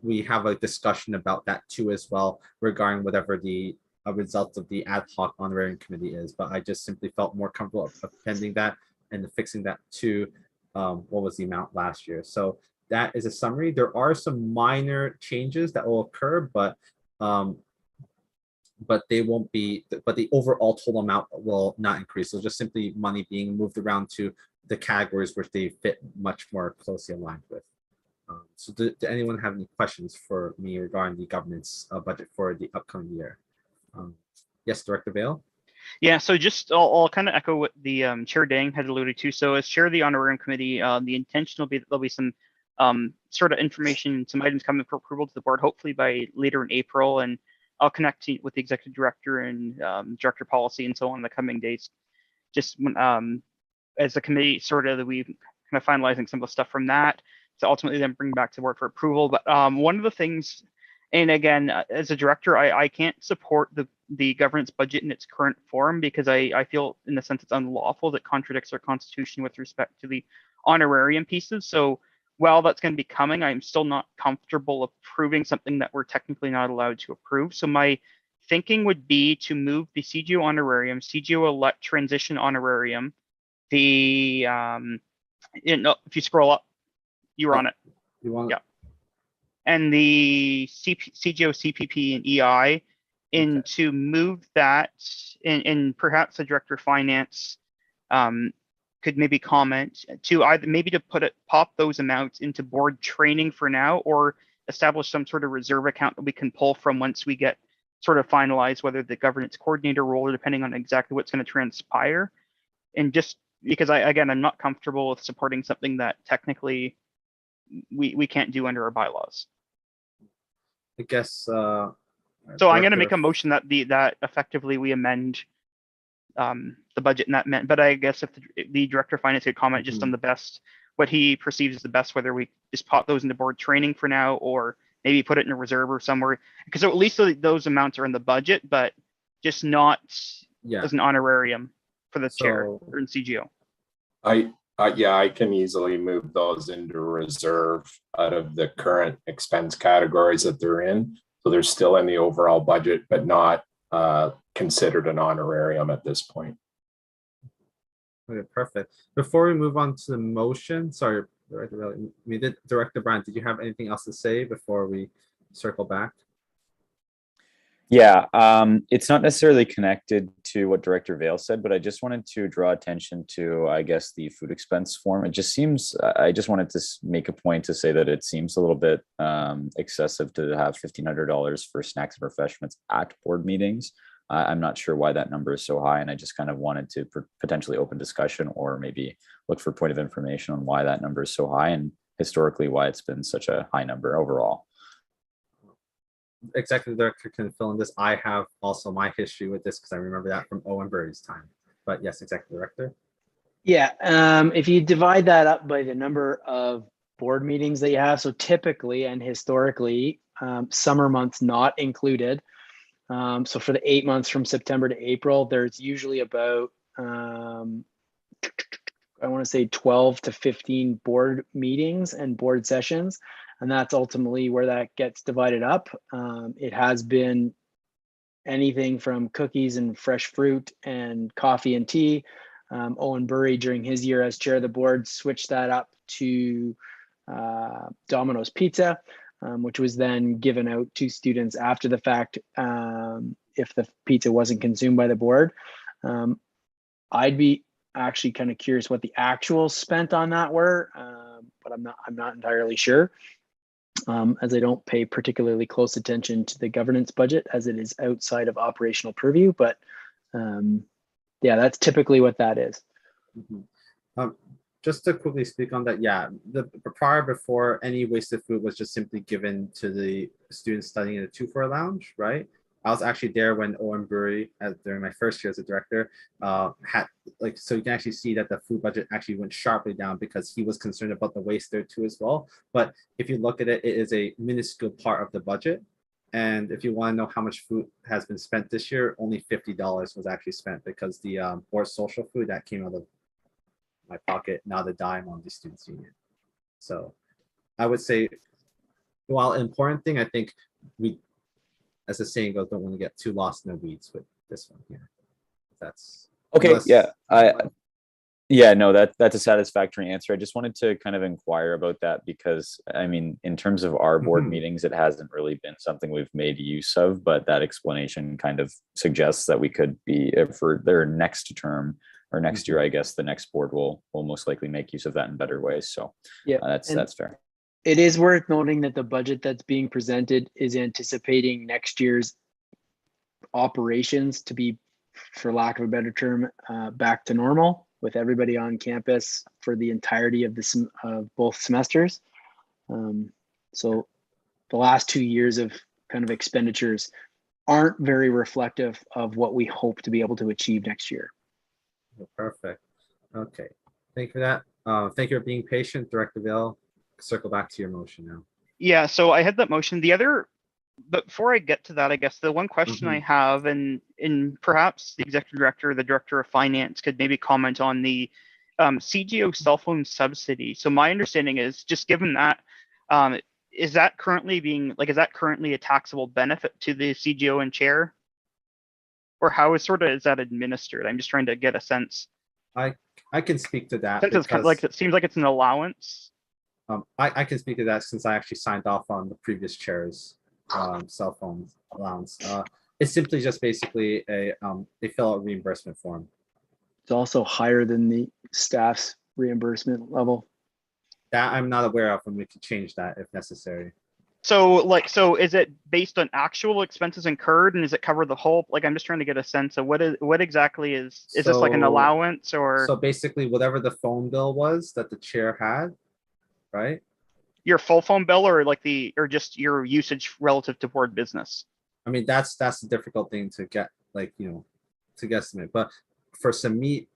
we have a discussion about that too as well regarding whatever the result of the ad hoc honorarium committee is. But I just simply felt more comfortable appending that and fixing that to what was the amount last year. So that is a summary. There are some minor changes that will occur, but they won't be, but the overall total amount will not increase. So just simply money being moved around to the categories which they fit much more closely aligned with. So do anyone have any questions for me regarding the governance budget for the upcoming year? Yes, Director Vale. Yeah, so just I'll kind of echo what the Chair Dang had alluded to. So as Chair of the Honorarium Committee, the intention will be that there'll be some sort of information, some items coming for approval to the board, hopefully by later in April, and I'll connect with the Executive Director and Director Policy and so on in the coming days. Just as a committee, sort of we kind of finalizing some of the stuff from that to ultimately then bring back to the board for approval. But one of the things, and again, as a director, I can't support the governance budget in its current form because I feel in the sense it's unlawful, that contradicts our constitution with respect to the honorarium pieces. So while that's going to be coming, I'm still not comfortable approving something that we're technically not allowed to approve. So my thinking would be to move the CGO honorarium, CGO elect transition honorarium, the if you scroll up, you were on it. You want? Yeah. And the CGO, CPP, and EI, and to move that, and perhaps the Director of Finance could maybe comment to either maybe to pop those amounts into board training for now, or establish some sort of reserve account that we can pull from once we get sort of finalized whether the governance coordinator role, or depending on exactly what's going to transpire. And just because I'm not comfortable with supporting something that technically we can't do under our bylaws. I guess. So I'm going to make a motion that that effectively we amend the budget in that meant. But I guess if the Director of Finance could comment just on the best, what he perceives as the best, whether we just pop those into board training for now, or maybe put it in a reserve or somewhere, because at least those amounts are in the budget, but just not as an honorarium for the chair or in CGO. I can easily move those into reserve out of the current expense categories that they're in. So they're still in the overall budget, but not considered an honorarium at this point. Okay, perfect. Before we move on to the motion, sorry, Director Brand, did you have anything else to say before we circle back? Yeah, it's not necessarily connected to what Director Vale said, but I just wanted to draw attention to, I guess, the food expense form. It just seems, I just wanted to make a point to say that it seems a little bit excessive to have $1,500 for snacks and refreshments at board meetings. I'm not sure why that number is so high, and I just kind of wanted to potentially open discussion, or maybe look for a point of information on why that number is so high, and historically why it's been such a high number overall. Executive Director can fill in this. I have also my history with this because I remember that from Owen Burry's time. But yes, Executive Director. Yeah, if you divide that up by the number of board meetings that you have, so typically and historically, summer months not included, So for the 8 months from September to April, there's usually about, I want to say 12 to 15 board meetings and board sessions. And that's ultimately where that gets divided up. It has been anything from cookies and fresh fruit and coffee and tea. Owen Burry, during his year as chair of the board, switched that up to Domino's Pizza, which was then given out to students after the fact if the pizza wasn't consumed by the board. I'd be actually kind of curious what the actuals spent on that were, but I'm not entirely sure, as I don't pay particularly close attention to the governance budget as it is outside of operational purview. But yeah, that's typically what that is. Just to quickly speak on that, yeah, the prior before any wasted food was just simply given to the students studying in a 2-4 lounge, right? I was actually there when Owen Burry, during my first year as a director, had like, so you can actually see that the food budget actually went sharply down because he was concerned about the waste there too as well. But if you look at it, it is a minuscule part of the budget. And if you want to know how much food has been spent this year, only $50 was actually spent because the board social food that came out of my pocket, not a dime on the students union. So I would say, while an important thing, I think we, as the saying goes, don't want to get too lost in the weeds with this one here. That's okay. unless, Yeah, no, that's a satisfactory answer. I just wanted to kind of inquire about that because, I mean, in terms of our board meetings, it hasn't really been something we've made use of, but that explanation kind of suggests that we could be, for their next term or next year, I guess the next board will most likely make use of that in better ways. So yeah, that's fair. It is worth noting that the budget that's being presented is anticipating next year's operations to be, for lack of a better term, back to normal, with everybody on campus for the entirety of both semesters. So the last 2 years of kind of expenditures aren't very reflective of what we hope to be able to achieve next year. Perfect. Okay. Thank you for that. Thank you for being patient, Director Vale. Circle back to your motion now. Yeah, so I had that motion. But before I get to that, I guess the one question I have, and perhaps the executive director or the director of finance could maybe comment on the CGO cell phone subsidy. So my understanding is, just given that, is that currently a taxable benefit to the CGO and chair? Or how is that administered? I'm just trying to get a sense. I can speak to that. Since it's kind of like, it seems like it's an allowance. I can speak to that since I actually signed off on the previous chair's cell phone allowance. It's simply just basically a fill-out reimbursement form. It's also higher than the staff's reimbursement level. That I'm not aware of, and we could change that if necessary. So is it based on actual expenses incurred, and does it cover the whole? Like, I'm just trying to get a sense of what exactly is this like an allowance or? So basically, whatever the phone bill was that the chair had, right? Your full phone bill, or just your usage relative to board business? I mean, that's the difficult thing to get, to guesstimate. But for the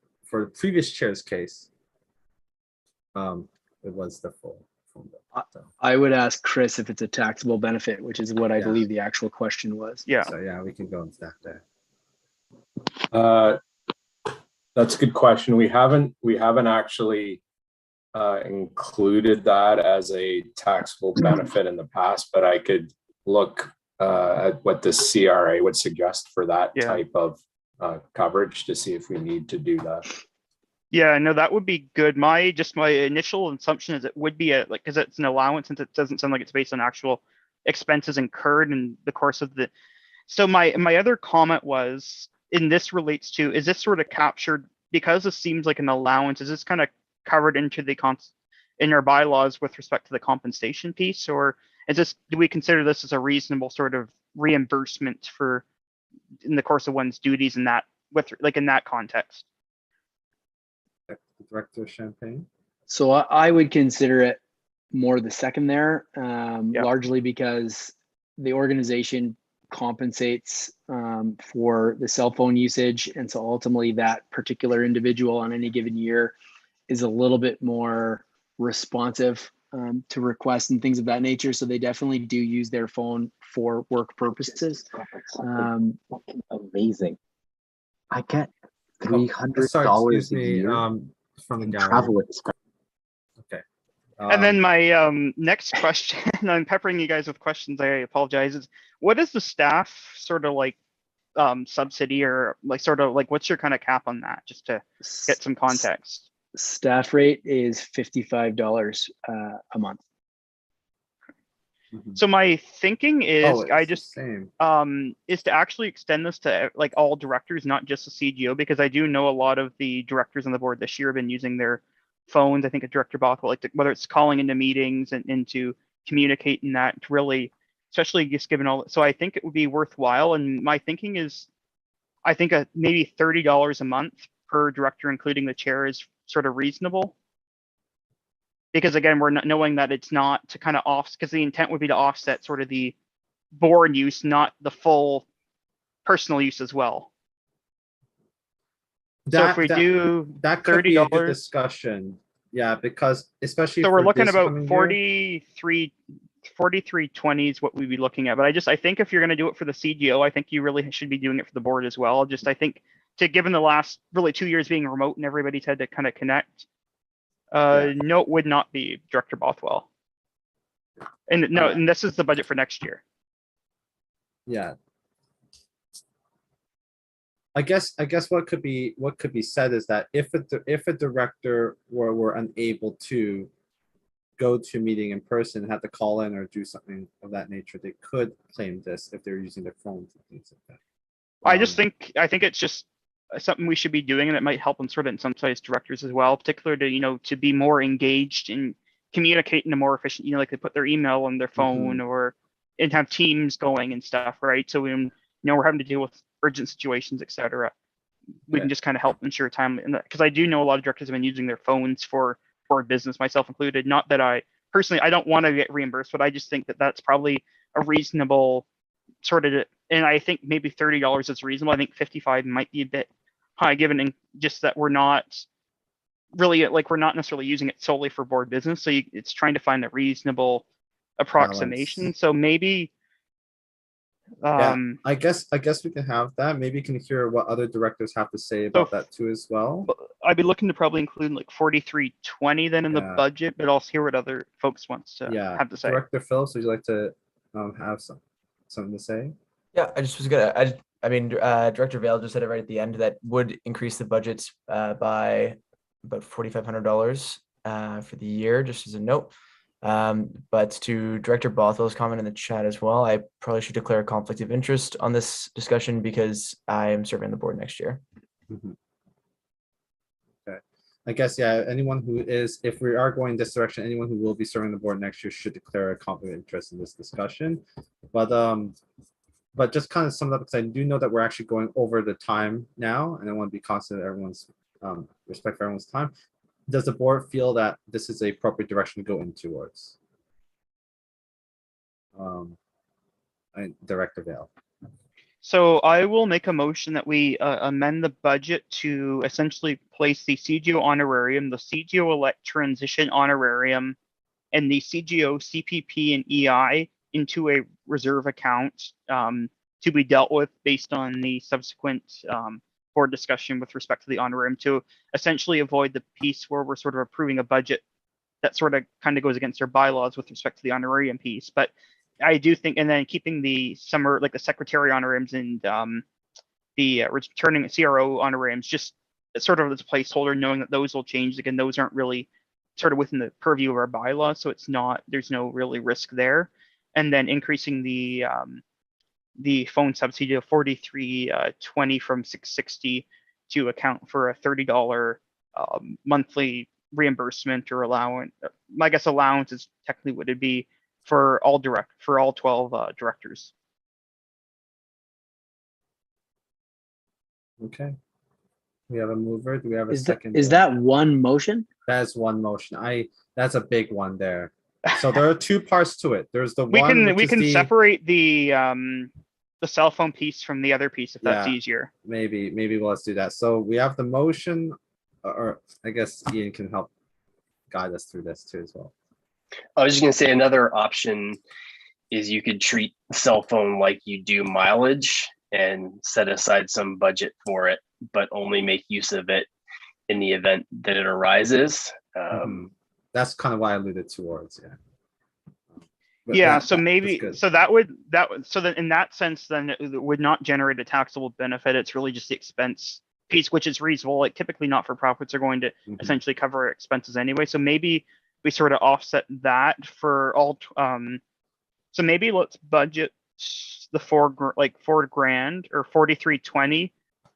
previous chair's case, it was the full phone bill. So. I would ask Chris if it's a taxable benefit, which is what I believe the actual question was. Yeah. So yeah, we can go into that there. That's a good question. We haven't actually included that as a taxable benefit in the past, but I could look at what the CRA would suggest for that type of coverage to see if we need to do that. Yeah, no, that would be good. My initial assumption is it would be because it's an allowance, since it doesn't sound like it's based on actual expenses incurred in the course of the. So my other comment was, and this relates to, is this sort of captured, because this seems like an allowance, is this kind of covered into in our bylaws with respect to the compensation piece, or do we consider this as a reasonable sort of reimbursement for in the course of one's duties in that context? Director Champagne. So I would consider it more the second there, largely because the organization compensates for the cell phone usage, and so ultimately that particular individual on any given year is a little bit more responsive to request and things of that nature. So they definitely do use their phone for work purposes. Amazing. I get Oh, $300 sorry, excuse a me, year from the in gallery. travel expense. Okay. And then my next question, I'm peppering you guys with questions, I apologize, is what is the staff sort of like subsidy, or like sort of like what's your kind of cap on that, just to get some context? Staff rate is $55 a month. So my thinking is Oh, I it's the just same. is to actually extend this to like all directors, not just the CGO, because I do know a lot of the directors on the board this year have been using their phones. I think a director Bothwell, like whether it's calling into meetings and to communicating that to really, especially just given all. So I think it would be worthwhile. And my thinking is, I think maybe $30 a month per director, including the chair, is sort of reasonable. Because again, we're not knowing that it's not to kind of offset, because the intent would be to offset sort of the board use, not the full personal use as well. So if we do that could be a good $30, discussion. Yeah, because especially so we're for looking this about coming year. 4320 is what we'd be looking at. But I think if you're going to do it for the CGO, I think you really should be doing it for the board as well. I think given the last really 2 years being remote and everybody's had to kind of connect, no, it would not be Director Bothwell. And no, and this is the budget for next year. Yeah. I guess what could be said is that if a director were unable to go to a meeting in person, have to call in or do something of that nature, they could claim this if they're using their phones and things like that. I think it's just something we should be doing, and it might help sort of incentivize directors as well, particularly to to be more engaged and communicate in a more efficient, like they put their email on their phone and have teams going and stuff, right? So when we're having to deal with urgent situations, etc., we can just kind of help ensure time. Because I do know a lot of directors have been using their phones for business, myself included. Not that I personally, I don't want to get reimbursed, but I just think that that's probably a reasonable sort of, and I think maybe $30 is reasonable. I think 55 might be a bit high, given just that we're not really, like, we're not necessarily using it solely for board business. So it's trying to find a reasonable approximation. Balance. So maybe, I guess we can have that. Maybe you can hear what other directors have to say about that too as well. I'd be looking to probably include like 4320 then in the budget, but I'll hear what other folks wants to have to say. Director Phillips, would you like to have something to say? Yeah, I just was gonna. Director Vale just said it right at the end that would increase the budgets by about $4,500 for the year, just as a note. But to Director Bothwell's comment in the chat as well, I probably should declare a conflict of interest on this discussion because I am serving the board next year. Okay, I guess anyone who is, if we are going this direction, anyone who will be serving the board next year should declare a conflict of interest in this discussion. But just kind of sum it up, because I do know that we're actually going over the time now, and I want to be constant of everyone's respect for everyone's time. Does the board feel that this is a appropriate direction to go in towards? Director Vale. So I will make a motion that we amend the budget to essentially place the CGO honorarium, the CGO elect transition honorarium, and the CGO CPP and EI into a reserve account to be dealt with based on the subsequent board discussion with respect to the honorarium, to essentially avoid the piece where we're sort of approving a budget that sort of kind of goes against our bylaws with respect to the honorarium piece. But I do think, and then keeping the summer, like the secretary honorariums and the returning CRO honorariums, just sort of as a placeholder, knowing that those will change. Again, those aren't really sort of within the purview of our bylaws, so it's not, there's no really risk there. And then increasing the phone subsidy to 4320 from 660 to account for a $30 monthly reimbursement or allowance. I guess allowance is technically what it'd be for all 12 directors. Okay. We have a mover. Do we have a second? Is that one motion? That's one motion. That's a big one there. So there are two parts to it. There's the we one we can separate the cell phone piece from the other piece if that's easier. Maybe let's do that. So we have the motion, or I guess Ian can help guide us through this too as well. I was just gonna say another option is you could treat cell phone like you do mileage and set aside some budget for it, but only make use of it in the event that it arises. That's kind of what I alluded towards, yeah. But Yeah, that- so that's maybe, good. so that in that sense, then it would not generate a taxable benefit. It's really just the expense piece, which is reasonable. Like typically not for profits are going to Mhm. essentially cover expenses anyway. So maybe we sort of offset that for all, so maybe let's budget the $4,000 or 4320,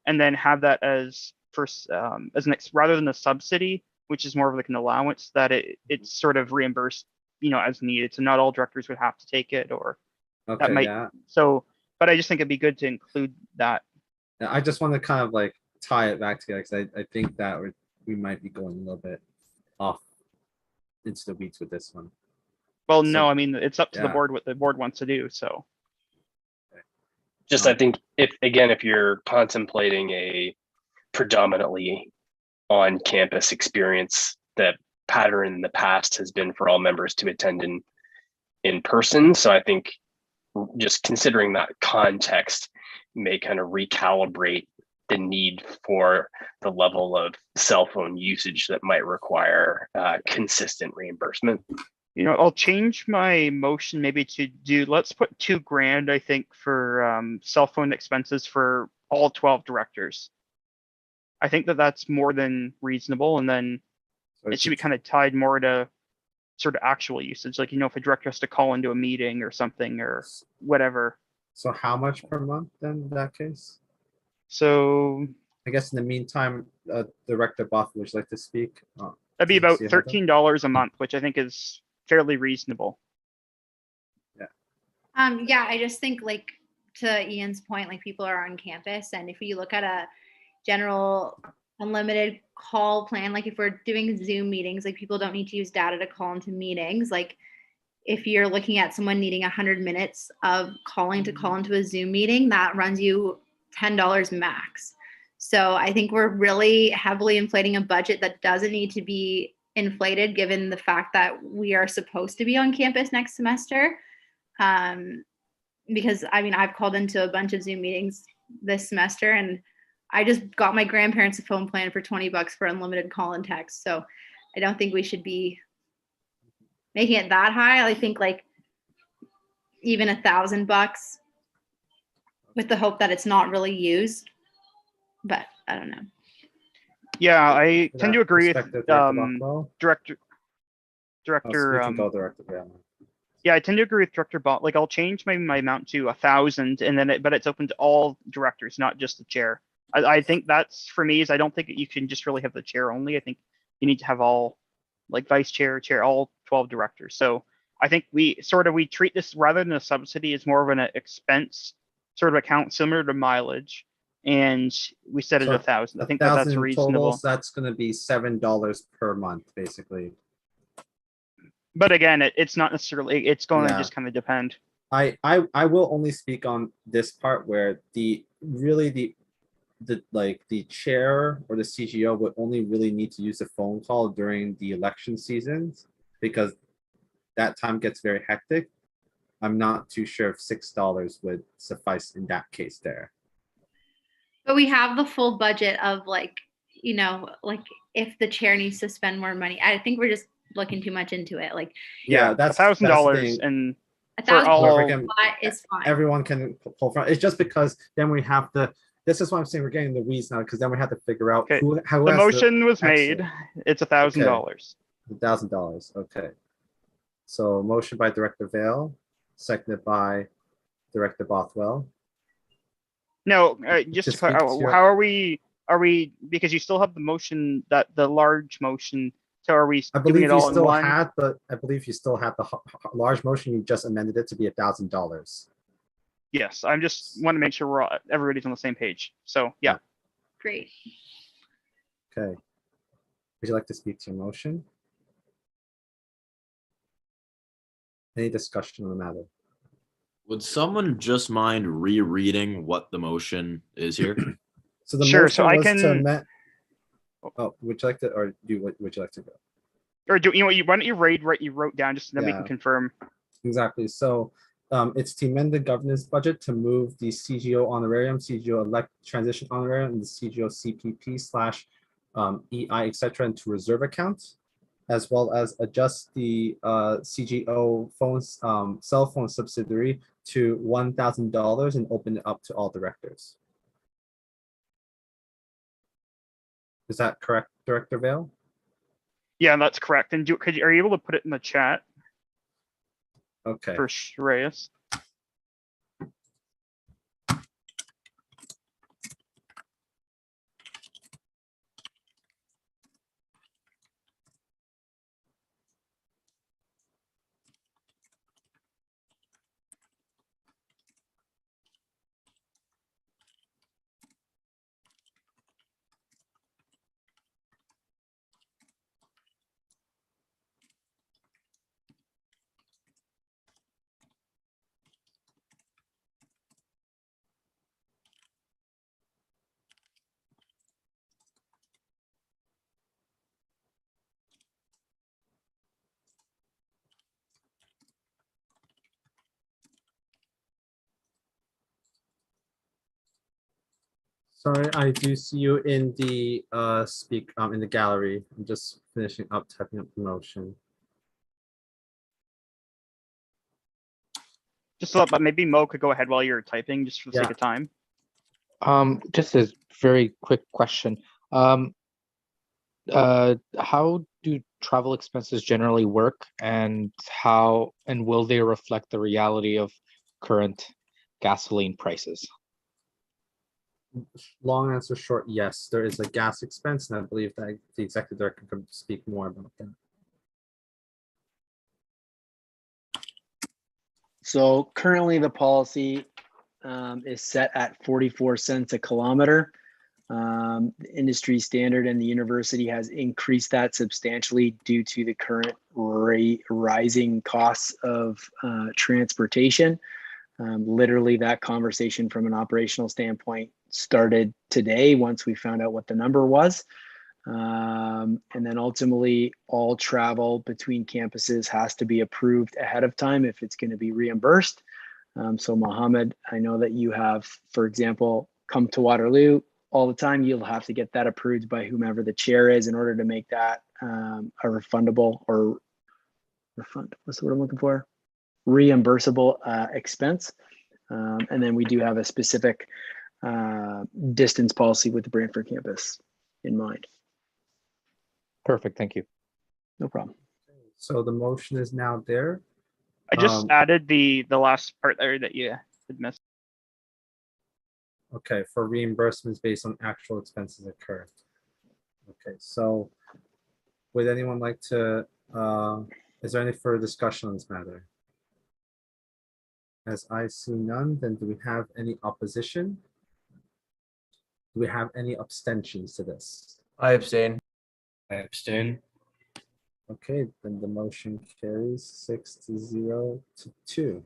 and then have that as first, as rather than a subsidy, which is more of like an allowance, that it's sort of reimbursed, as needed. So not all directors would have to take it, or Okay, might- yeah. so, but I just think it'd be good to include that. Yeah, I just want to kind of like tie it back together because I think that we might be going a little bit off into the weeds with this one. Well, So- no, I mean, it's up to the yeah. board what the board wants to do, so. Just, I think if you're contemplating a predominantly on-campus experience, the pattern in the past has been for all members to attend in person. So I think just considering that context may kind of recalibrate the need for the level of cell phone usage that might require consistent reimbursement. I'll change my motion maybe to do, let's put $2,000, I think, for cell phone expenses for all 12 directors. I think that's more than reasonable, and then So it should be kind of tied more to sort of actual usage. Like, if a director has to call into a meeting or something or whatever. So how much per month then in that case? So I guess in the meantime, Director Both, would you like to speak? that'd be Can you about see how that- $13 a month, which I think is fairly reasonable. Yeah, I just think like to Ian's point, like people are on campus, and if you look at a general unlimited call plan, like if we're doing Zoom meetings, like people don't need to use data to call into meetings. Like if you're looking at someone needing 100 minutes of calling to call into a Zoom meeting, that runs you $10 max. So I think we're really heavily inflating a budget that doesn't need to be inflated, given the fact that we are supposed to be on campus next semester. Because I mean, I've called into a bunch of Zoom meetings this semester, and I just got my grandparents a phone plan for $20 for unlimited call and text. So I don't think we should be making it that high. I think like even $1,000 with the hope that it's not really used, but I don't know. Yeah, I For tend that to agree with perspective, Director Bothwell? Director. Oh, so you can go, Director Bothwell. Yeah, I tend to agree with Director Bot. Like, I'll change my amount to 1,000, and then but it's open to all directors, not just the chair. I think that's, for me, is I don't think you can just really have the chair only. I think you need to have all, like vice chair, chair, all 12 directors. So I think we treat this rather than a subsidy as more of an expense sort of account similar to mileage, and we set it So at 1,000. I think that's 1,000 reasonable. totals, that's going to be $7 per month, basically. But again, it's not necessarily. It's going to Yeah. just kind of depend. I will only speak on this part where the chair or the CGO would only really need to use a phone call during the election seasons, because that time gets very hectic. I'm not too sure if $6 would suffice in that case there. But we have the full budget of like if the chair needs to spend more money. I think we're just looking too much into it. Like Yeah, that's the $1,000, thing. and for $1,000 all, Whoever can- is fine. everyone can pull from. It's just because then we have to. This is why I'm saying we're getting the weeds now, because then we have to figure out Okay. how the motion was made. exit. It's $1,000. $1,000. Okay. So motion by Director Vale, seconded by Director Bothwell. No, just To to clarify, speak to your- how are we? Are we, because you still have the motion, that the large motion? So are we I doing believe it you all in still one? had the large motion. You just amended it to be $1,000. Yes, I'm just want to make sure everybody's on the same page. So yeah. Great. Okay. Would you like to speak to your motion? Any discussion on the matter? Would someone just mind rereading what the motion is here? So the Sure, motion so I was to can- amend. Oh, would you like to, or would you like to go? Or do you know what? Why don't you read what you wrote down, just so then we can Yeah. confirm. Exactly. So it's to amend the governance budget to move the CGO honorarium, CGO elect transition honorarium, and the CGO CPP slash EI, etc., into reserve accounts, as well as adjust the CGO phones cell phone subsidiary to $1,000 and open it up to all directors. Is that correct, Director Vale? Yeah, that's correct. And are you able to put it in the chat Okay. for Shreyas? Sorry, I do see you in the in the gallery. I'm just finishing up typing up the motion. Just so, but maybe Mo could go ahead while you're typing, just for the Yeah. sake of time. Just a very quick question. How do travel expenses generally work, and will they reflect the reality of current gasoline prices? Long answer short, yes, there is a gas expense, and I believe that the executive director can speak more about that. So currently the policy is set at 44 cents a kilometer. The industry standard and the university has increased that substantially due to the current rising costs of transportation. Literally, that conversation from an operational standpoint started today once we found out what the number was. And then ultimately, all travel between campuses has to be approved ahead of time if it's going to be reimbursed. So Mohammed, I know that you have, for example, come to Waterloo all the time. You'll have to get that approved by whomever the chair is in order to make that a refundable or what's the word I'm looking for? Reimbursable expense. And then we do have a specific distance policy with the Brantford campus in mind. Perfect, thank you. No problem. So the motion is now there. I just added the last part there that you had missed. Okay, for reimbursements based on actual expenses incurred. Okay, so would anyone like to, is there any further discussion on this matter? As I see none, then do we have any opposition? Do we have any abstentions to this? I abstain. I abstain. Okay, then the motion carries 6-0 to 2.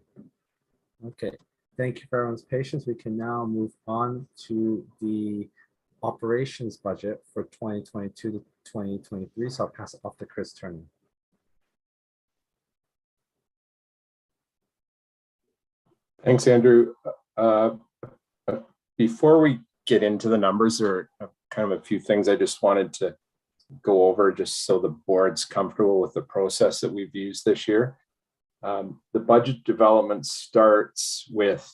Okay, thank you for everyone's patience. We can now move on to the operations budget for 2022 to 2023. So I'll pass it off to Chris Turner. Thanks, Andrew. Before we get into the numbers, there are kind of a few things I just wanted to go over just so the board's comfortable with the process that we've used this year. The budget development starts with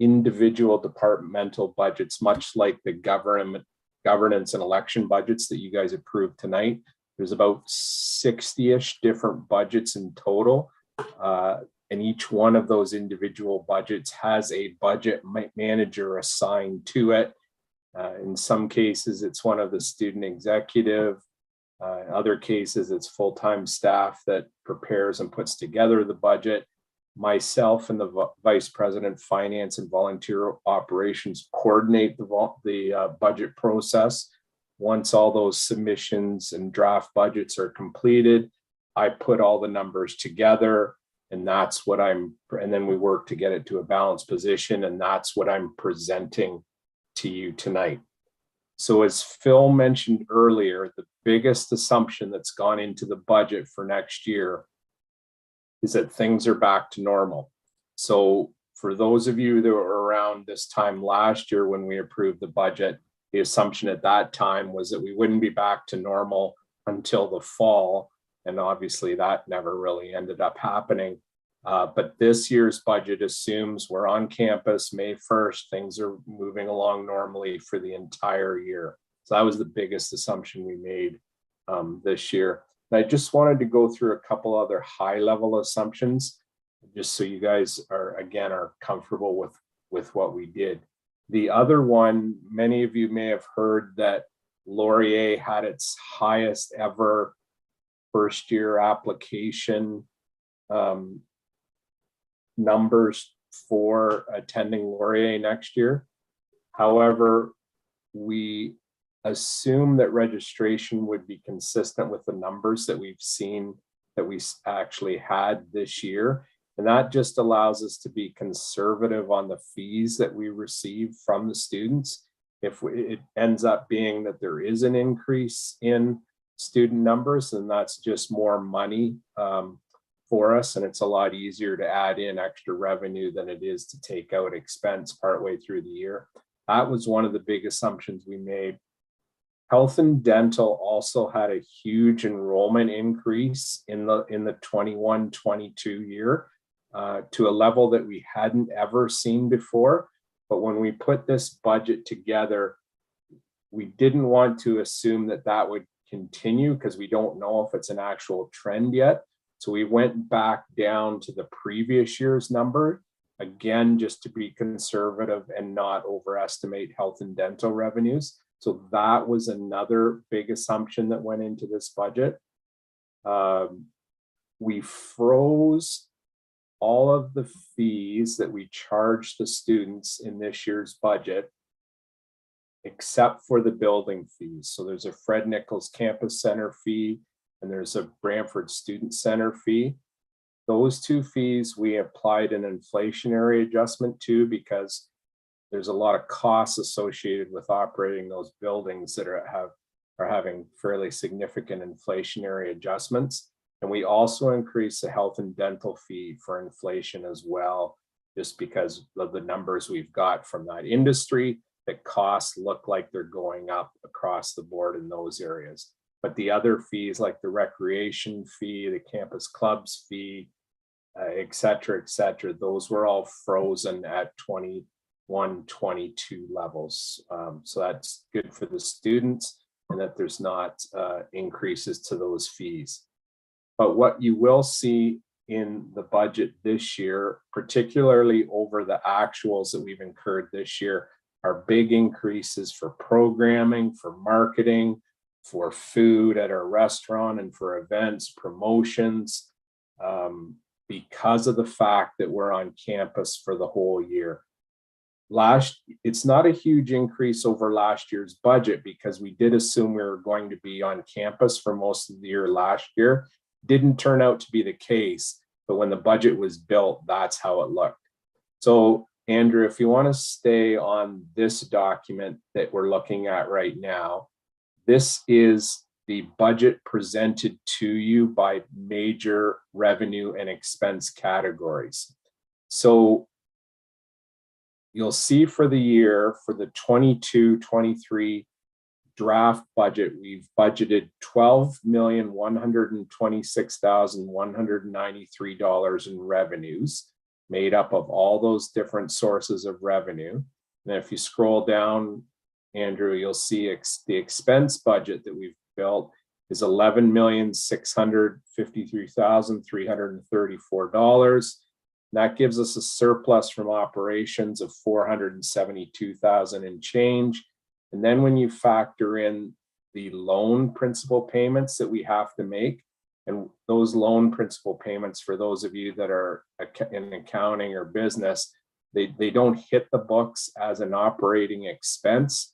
individual departmental budgets, much like the governance and election budgets that you guys approved tonight. There's about 60-ish different budgets in total. And each one of those individual budgets has a budget manager assigned to it. In some cases, it's one of the student executive. In other cases, it's full-time staff that prepares and puts together the budget. Myself and the vice president, finance and volunteer operations coordinate the budget process. Once all those submissions and draft budgets are completed, I put all the numbers together, and that's what and then we work to get it to a balanced position, and that's what I'm presenting to you tonight. So as Phil mentioned earlier, biggest assumption that's gone into the budget for next year is that things are back to normal. So for those of you that were around this time last year when we approved the budget, the assumption at that time was that we wouldn't be back to normal until the fall. And obviously that never really ended up happening. But this year's budget assumes we're on campus May 1st, things are moving along normally for the entire year. So that was the biggest assumption we made this year. And I just wanted to go through a couple other high level assumptions, just so you guys are comfortable with what we did. The other one, many of you may have heard that Laurier had its highest ever first year application numbers for attending Laurier next year. However, we assume that registration would be consistent with the numbers that we've seen that we actually had this year. And that just allows us to be conservative on the fees that we receive from the students. If it ends up being that there is an increase in student numbers, then that's just more money for us. And it's a lot easier to add in extra revenue than it is to take out expense partway through the year. That was one of the big assumptions we made. Health and dental also had a huge enrollment increase in the 21-22 year to a level that we hadn't ever seen before. But when we put this budget together, we didn't want to assume that that would continue because we don't know if it's an actual trend yet. So we went back down to the previous year's number, again, just to be conservative and not overestimate health and dental revenues. So that was another big assumption that went into this budget. We froze all of the fees that we charged the students in this year's budget, except for the building fees. So there's a Fred Nichols Campus Center fee, and there's a Brantford Student Center fee. Those two fees we applied an inflationary adjustment to because there's a lot of costs associated with operating those buildings that are having fairly significant inflationary adjustments. And we also increased the health and dental fee for inflation as well, just because of the numbers we've got from that industry, that costs look like they're going up across the board in those areas. But the other fees like the recreation fee, the campus clubs fee, et cetera, those were all frozen at 21-22 levels. So that's good for the students and that there's not increases to those fees. But what you will see in the budget this year, particularly over the actuals that we've incurred this year, are big increases for programming, for marketing, for food at our restaurant, and for events, promotions, because of the fact that we're on campus for the whole year. It's not a huge increase over last year's budget because we did assume we were going to be on campus for most of the year last year. Didn't turn out to be the case, but when the budget was built, that's how it looked. So Andrew, if you want to stay on this document that we're looking at right now, this is the budget presented to you by major revenue and expense categories. So you'll see for the year, for the 22-23 draft budget, we've budgeted $12,126,193 in revenues, made up of all those different sources of revenue. And if you scroll down, Andrew, you'll see the expense budget that we've built is $11,653,334. That gives us a surplus from operations of $472,000 and change. And then when you factor in the loan principal payments that we have to make, and those loan principal payments, for those of you that are in accounting or business, they don't hit the books as an operating expense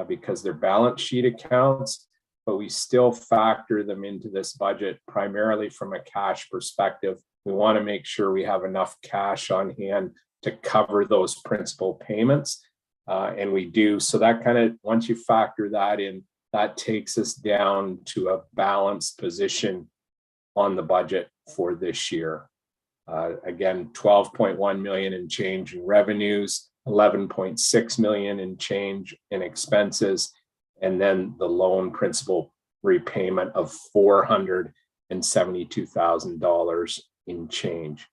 because they're balance sheet accounts, but we still factor them into this budget primarily from a cash perspective. We want to make sure we have enough cash on hand to cover those principal payments. And we do. So that kind of, once you factor that in, that takes us down to a balanced position on the budget for this year. Again, 12.1 million in change in revenues, 11.6 million in change in expenses, and then the loan principal repayment of $472,000 in change.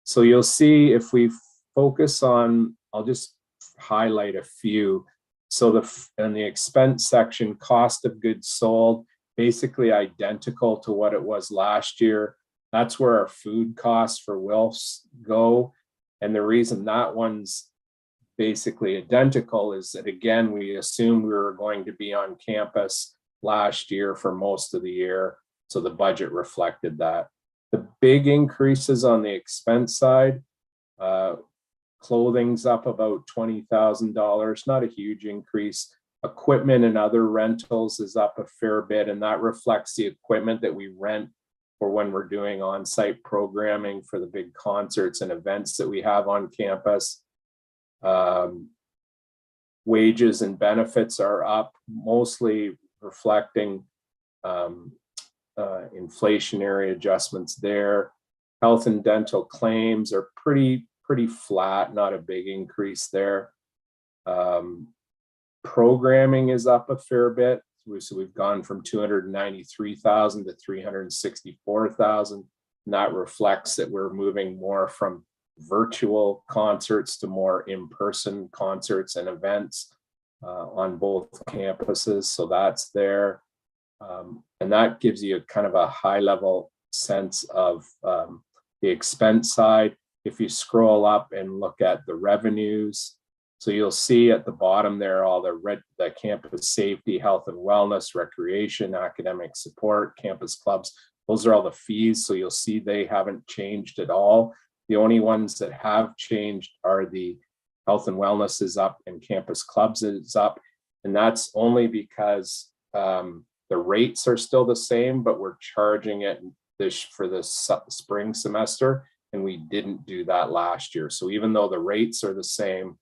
So you'll see if we focus on, I'll just highlight a few. So in the expense section, cost of goods sold, basically identical to what it was last year. That's where our food costs for Wilfs go. And the reason that one's basically identical is that, again, we assumed we were going to be on campus last year for most of the year. So the budget reflected that. The big increases on the expense side, clothing's up about $20,000, not a huge increase. Equipment and other rentals is up a fair bit, and that reflects the equipment that we rent for when we're doing on-site programming for the big concerts and events that we have on campus. Wages and benefits are up, mostly reflecting inflationary adjustments there. Health and dental claims are pretty flat, not a big increase there. Programming is up a fair bit. So we've gone from 293,000 to 364,000. And that reflects that we're moving more from virtual concerts to more in-person concerts and events on both campuses. So that's there. And that gives you kind of a high level sense of the expense side. If you scroll up and look at the revenues, so you'll see at the bottom there all the campus safety, health and wellness, recreation, academic support, campus clubs. Those are all the fees. So you'll see they haven't changed at all. The only ones that have changed are the health and wellness is up and campus clubs is up. And that's only because the rates are still the same, but we're charging it for the spring semester. And we didn't do that last year. So even though the rates are the same,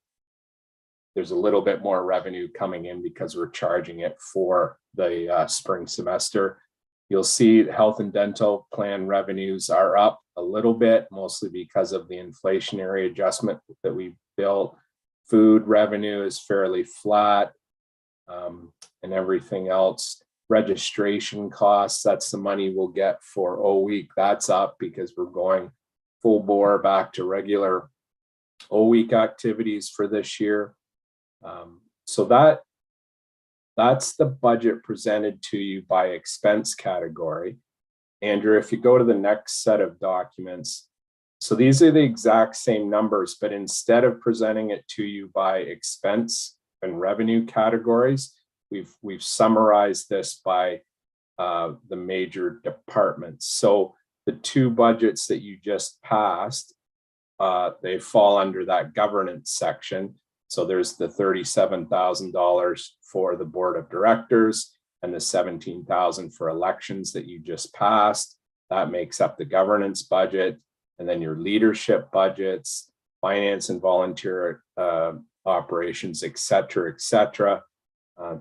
there's a little bit more revenue coming in because we're charging it for the spring semester. You'll see health and dental plan revenues are up a little bit, mostly because of the inflationary adjustment that we built. Food revenue is fairly flat, and everything else. Registration costs, that's the money we'll get for O Week. That's up because we're going full bore back to regular O Week activities for this year. So that's the budget presented to you by expense category. Andrew, if you go to the next set of documents, so these are the exact same numbers, but instead of presenting it to you by expense and revenue categories, we've summarized this by the major departments. So the two budgets that you just passed, they fall under that governance section. So there's the $37,000 for the board of directors and the $17,000 for elections that you just passed. That makes up the governance budget. And then your leadership budgets, finance and volunteer operations, et cetera,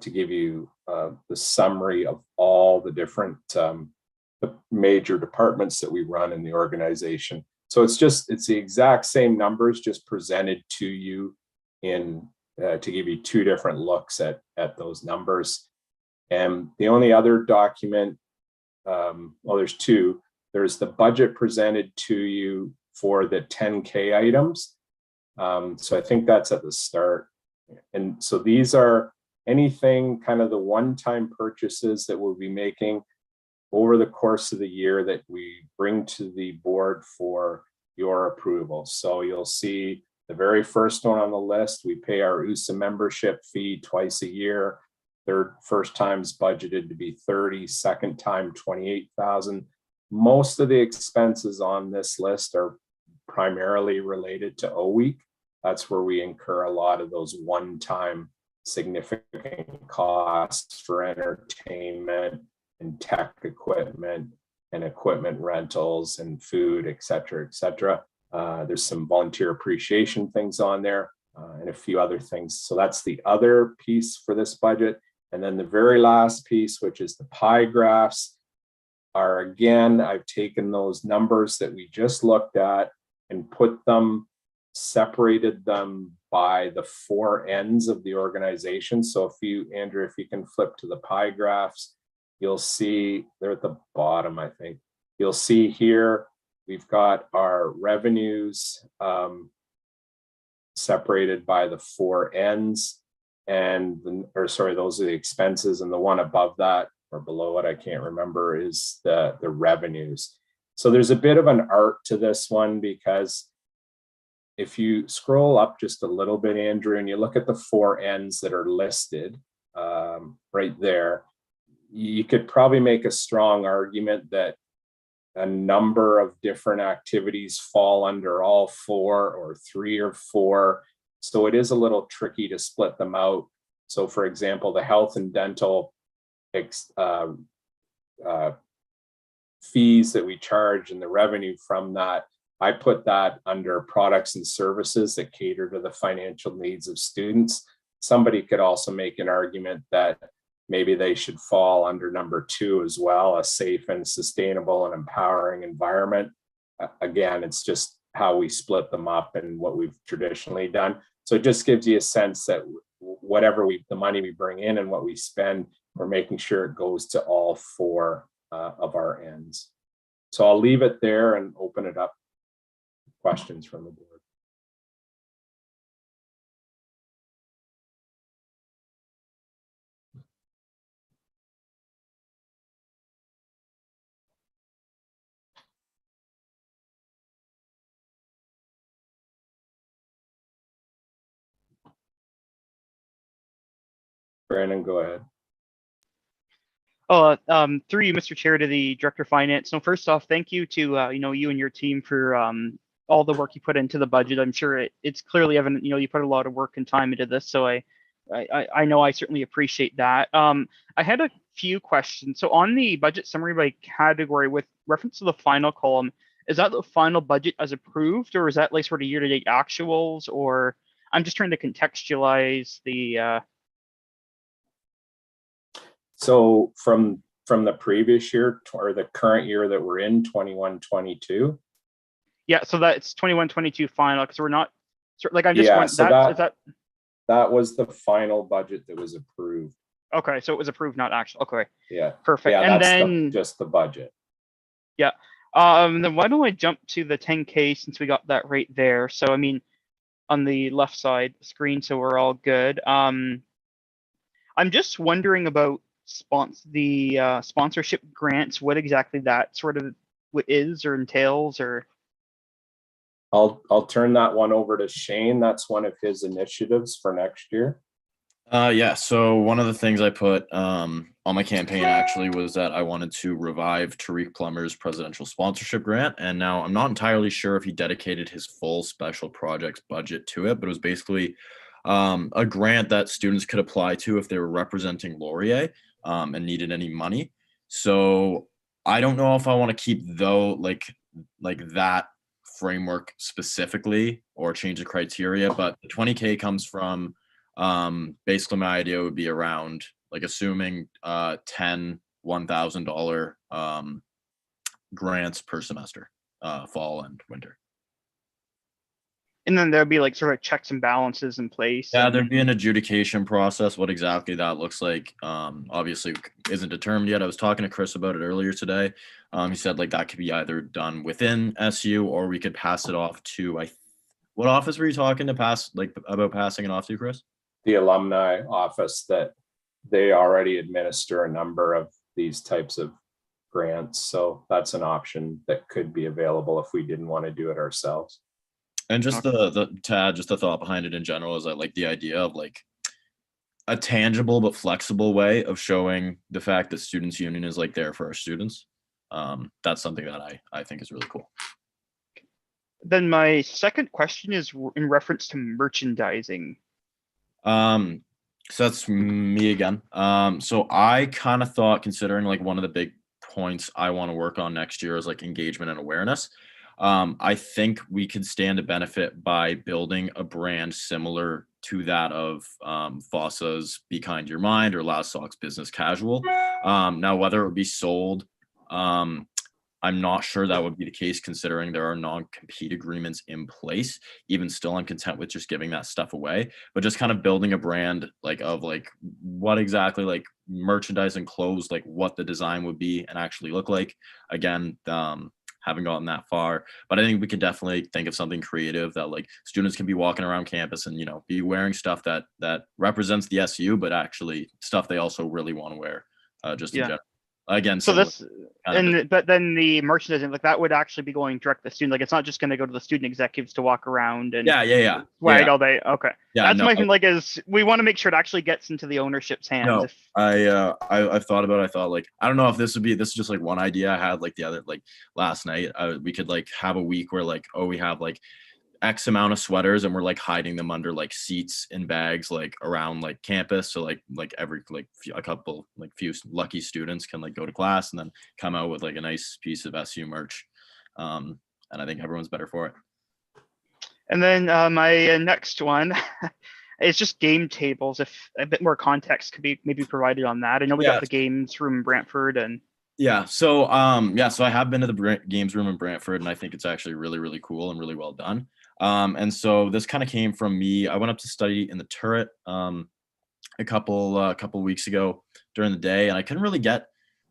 to give you the summary of all the different the major departments that we run in the organization. So it's the exact same numbers, just presented to you to give you two different looks at those numbers. And the only other document, well, there's two. There's the budget presented to you for the 10K items. So I think that's at the start. And so these are anything kind of the one-time purchases that we'll be making over the course of the year that we bring to the board for your approval. So you'll see the very first one on the list, we pay our USA membership fee twice a year. First time's budgeted to be 30, second time 28,000. Most of the expenses on this list are primarily related to O Week. That's where we incur a lot of those one-time significant costs for entertainment and tech equipment and equipment rentals and food, et cetera, et cetera. There's some volunteer appreciation things on there and a few other things. So that's the other piece for this budget. And then the very last piece, which is the pie graphs, are again, I've taken those numbers that we just looked at and separated them by the 4 ends of the organization. So if you, Andrew, if you can flip to the pie graphs, you'll see they're at the bottom, I think. You'll see here, we've got our revenues separated by the 4 ends, and those are the expenses, and the one above that or below it, I can't remember, is the revenues. So there's a bit of an art to this one, because if you scroll up just a little bit, Andrew, and you look at the 4 ends that are listed right there, you could probably make a strong argument that a number of different activities fall under all 4 or 3 or 4. So it is a little tricky to split them out. So for example, the health and dental fees that we charge and the revenue from that, I put that under products and services that cater to the financial needs of students. Somebody could also make an argument that maybe they should fall under number 2 as well, a safe and sustainable and empowering environment. Again, it's just how we split them up and what we've traditionally done. So it just gives you a sense that whatever the money we bring in and what we spend, we're making sure it goes to all 4 of our ends. So I'll leave it there and open it up. Questions from the board. Brandon, go ahead. Through you, Mr. Chair, to the Director of Finance. So first off, thank you to you and your team for all the work you put into the budget. I'm sure it's clearly evident, you put a lot of work and time into this. So I know I certainly appreciate that. I had a few questions. So on the budget summary by category, with reference to the final column, is that the final budget as approved, or is that like sort of year-to-date actuals? Or I'm just trying to contextualize the. So from the previous year or the current year that we're in, 21-22. Yeah, so that's 21-22 final, because we're not like I'm just that was the final budget that was approved. Okay, so it was approved, not actual. Okay. Yeah. Perfect. Yeah, and that's then just the budget. Yeah. Then why don't I jump to the 10K, since we got that right there. So I mean, on the left side of the screen, so we're all good. I'm just wondering about sponsorship grants, what exactly that sort of is or entails, or. I'll turn that one over to Shane. That's one of his initiatives for next year. Yeah, so one of the things I put on my campaign actually was that I wanted to revive Tariq Plummer's presidential sponsorship grant. And now I'm not entirely sure if he dedicated his full special projects budget to it, but it was basically a grant that students could apply to if they were representing Laurier and needed any money. So I don't know if I want to keep like that framework specifically or change the criteria, but the 20K comes from basically my idea would be around like assuming 10 $1,000 grants per semester, fall and winter. And then there'd be like sort of checks and balances in place. Yeah, there'd be an adjudication process. What exactly that looks like, obviously isn't determined yet. I was talking to Chris about it earlier today. He said like that could be either done within SU or we could pass it off to, what office were you talking to about passing it off to, Chris? The alumni office, that they already administer a number of these types of grants. So that's an option that could be available if we didn't want to do it ourselves. And just the thought behind it in general is I like the idea of like a tangible but flexible way of showing the fact that Students Union is like there for our students. That's something that I think is really cool. Then my second question is in reference to merchandising. So that's me again. So I kind of thought, considering like one of the big points I want to work on next year is like engagement and awareness. I think we could stand to benefit by building a brand similar to that of FOSSA's Be Kind to Your Mind or Loudsock's Business Casual. Now, whether it would be sold, I'm not sure that would be the case considering there are non-compete agreements in place. Even still, I'm content with just giving that stuff away, but just kind of building a brand of what exactly like merchandise and clothes, like what the design would be and actually look like. Again, haven't gotten that far, but I think we could definitely think of something creative that like students can be walking around campus and, be wearing stuff that represents the SU, but actually stuff they also really want to wear, just in general. Again, so similar, this but then the merchandising like that would actually be going direct to the student. Like it's not just going to go to the student executives to walk around and swag all day. Okay, that's my thing. Like, is we want to make sure it actually gets into the ownership's hands. No, I've thought about it. I thought like I don't know if this is just like one idea I had like the other like last night. We could like have a week where like we have like X amount of sweaters and we're like hiding them under like seats and bags like around like campus, so like every like few lucky students can like go to class and then come out with like a nice piece of SU merch, and I think everyone's better for it. And then my next one is just game tables. If a bit more context could be maybe provided on that. I know we got the games room in Brantford and so I have been to the games room in Brantford and I think it's actually really, really cool and really well done. And so this kind of came from me. I went up to study in the turret a couple weeks ago during the day, and I couldn't really get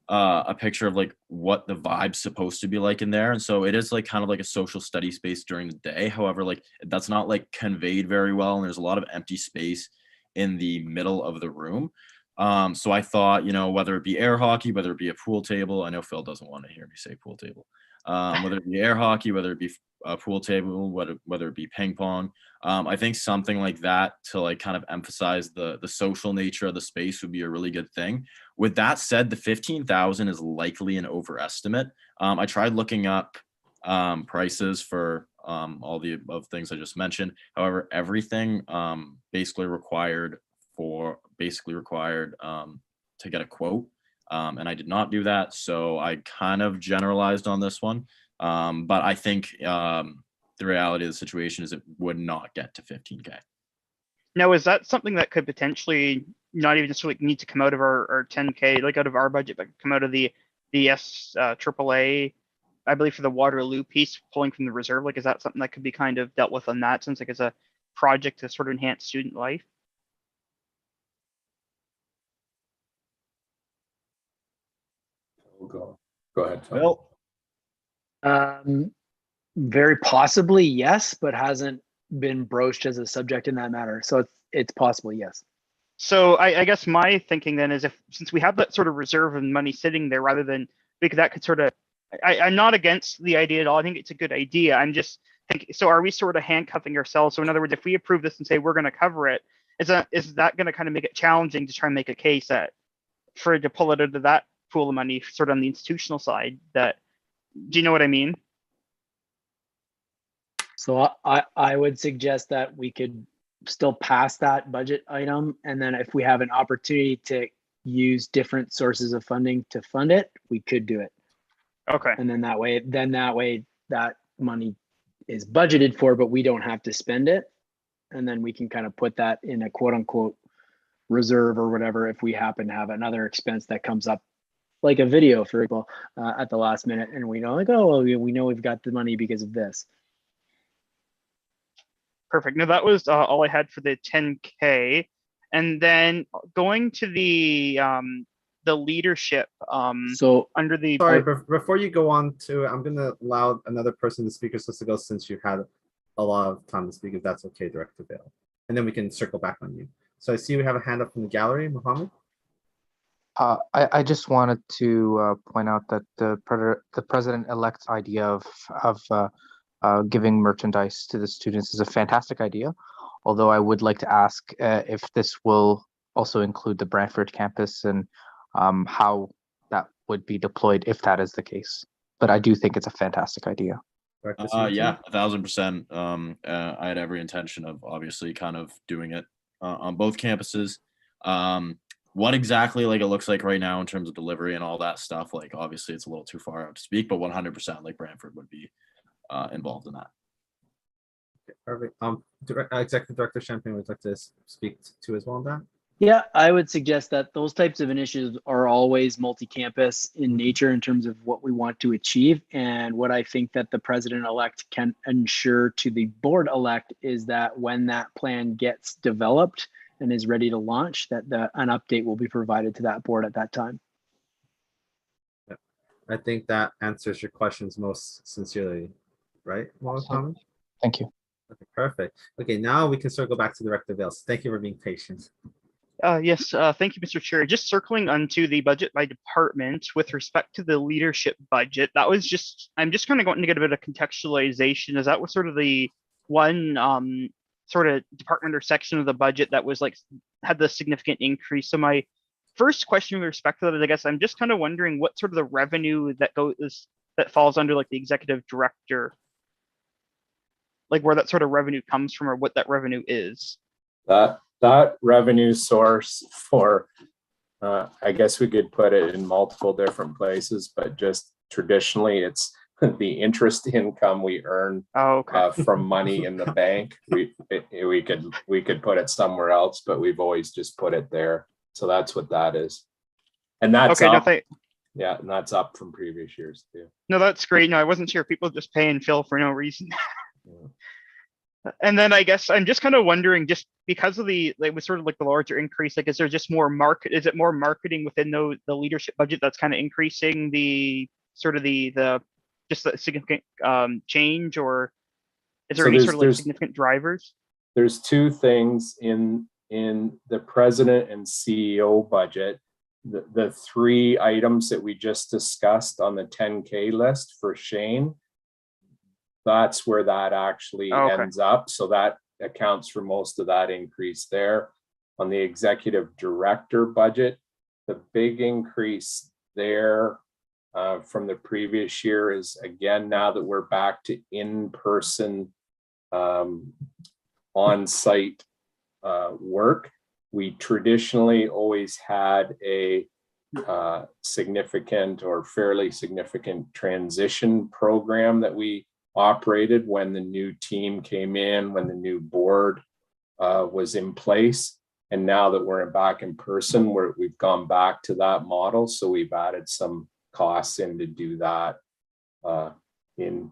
a picture of like what the vibe's supposed to be like in there. And so it is like kind of like a social study space during the day. However, like that's not like conveyed very well, and there's a lot of empty space in the middle of the room. So I thought, whether it be air hockey, whether it be a pool table, I know Phil doesn't want to hear me say pool table, whether it be air hockey, whether it be a pool table, whether it be ping pong, I think something like that to like kind of emphasize the social nature of the space would be a really good thing. With that said, the 15,000 is likely an overestimate. I tried looking up prices for all the above things I just mentioned. However, everything basically required to get a quote, and I did not do that, so I kind of generalized on this one. But I think the reality of the situation is it would not get to 15K. Now, is that something that could potentially not even just like need to come out of our 10K, like out of our budget, but come out of the AAA, I believe, for the Waterloo piece, pulling from the reserve? Like, is that something that could be kind of dealt with on that sense, like as a project to sort of enhance student life? Go ahead, Phil. Well, very possibly, yes, but hasn't been broached as a subject in that matter. So it's possible, yes. So I guess my thinking then is since we have that sort of reserve and money sitting there, rather than because that could sort of, I'm not against the idea at all. I think it's a good idea. I'm just thinking, so are we sort of handcuffing ourselves? So in other words, if we approve this and say we're going to cover it, is that going to kind of make it challenging to try and make a case to pull it out of that pool of money, sort of on the institutional side? Do you know what I mean? So I would suggest that we could still pass that budget item, and then if we have an opportunity to use different sources of funding to fund it, we could do it. Okay. And then that way that money is budgeted for, but we don't have to spend it, and then we can kind of put that in a quote unquote reserve or whatever if we happen to have another expense that comes up, like a video, for example, at the last minute, and we know, like, oh, well, we know we've got the money because of this. Perfect. No, that was all I had for the 10K. And then going to the leadership. So under the sorry, before you go on to, I'm gonna allow another person to speak to go, since you had a lot of time to speak, if that's okay, Director Vale, and then we can circle back on you. So I see we have a hand up from the gallery, Mohammed. I just wanted to point out that the president-elect's idea of giving merchandise to the students is a fantastic idea, although I would like to ask if this will also include the Brantford campus and how that would be deployed if that is the case. But I do think it's a fantastic idea. Yeah, 1,000%. I had every intention of obviously kind of doing it on both campuses. What exactly like it looks like right now in terms of delivery and all that stuff, like obviously it's a little too far out to speak, but 100% like Brantford would be involved in that. Perfect. Executive Director Champagne would like to speak to as well on that. Yeah, I would suggest that those types of initiatives are always multi-campus in nature in terms of what we want to achieve. And what I think that the president-elect can ensure to the board-elect is that when that plan gets developed and is ready to launch, that an update will be provided to that board at that time. I think that answers your questions most sincerely, right, Mohammed? Thank you. Okay, perfect. Okay, now we can circle back to Director Vales. Thank you for being patient. Yes, thank you, Mr. Chair. Just circling onto the budget by department with respect to the leadership budget, that was just, I'm just kind of going to get a bit of contextualization. Is that was sort of the one sort of department or section of the budget that was like, had the significant increase? So my first question with respect to that is, I guess I'm just kind of wondering what sort of the revenue that that falls under like the executive director, like where that sort of revenue comes from or what that revenue is. That revenue source for, I guess we could put it in multiple different places, but just traditionally it's the interest income we earn from money in the bank. We could put it somewhere else, but we've always just put it there. So that's what that is. And that's up. Yeah, and that's up from previous years too. No, that's great. No, I wasn't sure people just pay and fill for no reason. Yeah. And then I guess I'm just kind of wondering, just because of the, like, was sort of like the larger increase, like, is there just more is it more marketing within the leadership budget that's kind of increasing the sort of the just the significant change, or is there any sort of like significant drivers? There's two things in the president and CEO budget. The three items that we just discussed on the 10K list for Shane, that's where that actually ends up. So that accounts for most of that increase there. On the executive director budget, the big increase there from the previous year is, again, now that we're back to in-person on-site work, we traditionally always had a significant or fairly significant transition program that we operated when the new team came in, when the new board was in place. And now that we're back in person, we've gone back to that model. So we've added some costs in to do that in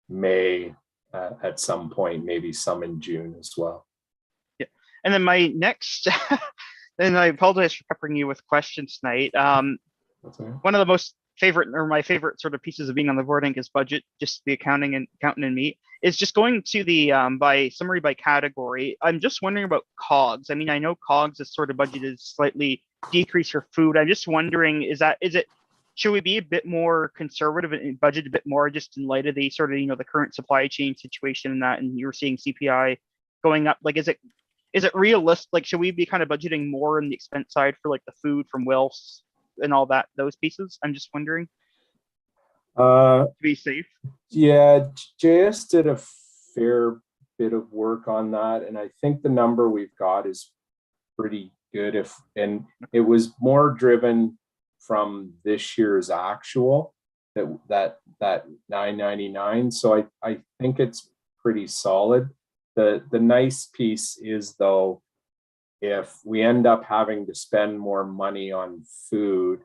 May at some point, maybe some in June as well. Yeah. And then my next, and I apologize for peppering you with questions tonight. One of the most my favorite sort of pieces of being on the board, I think, is budget, just the accountant and me, is just going to the by summary by category. I'm just wondering about COGS. I mean, I know COGS is sort of budgeted slightly decrease for food. I'm just wondering, should we be a bit more conservative and budget a bit more just in light of the sort of, the current supply chain situation and that, and you're seeing CPI going up? Like, is it realistic? Like, should we be kind of budgeting more on the expense side for like the food from Wells and all that, those pieces? I'm just wondering. To be safe. Yeah, JS did a fair bit of work on that, and I think the number we've got is pretty good. And it was more driven from this year's actual that 999. So I think it's pretty solid. The nice piece is, though, if we end up having to spend more money on food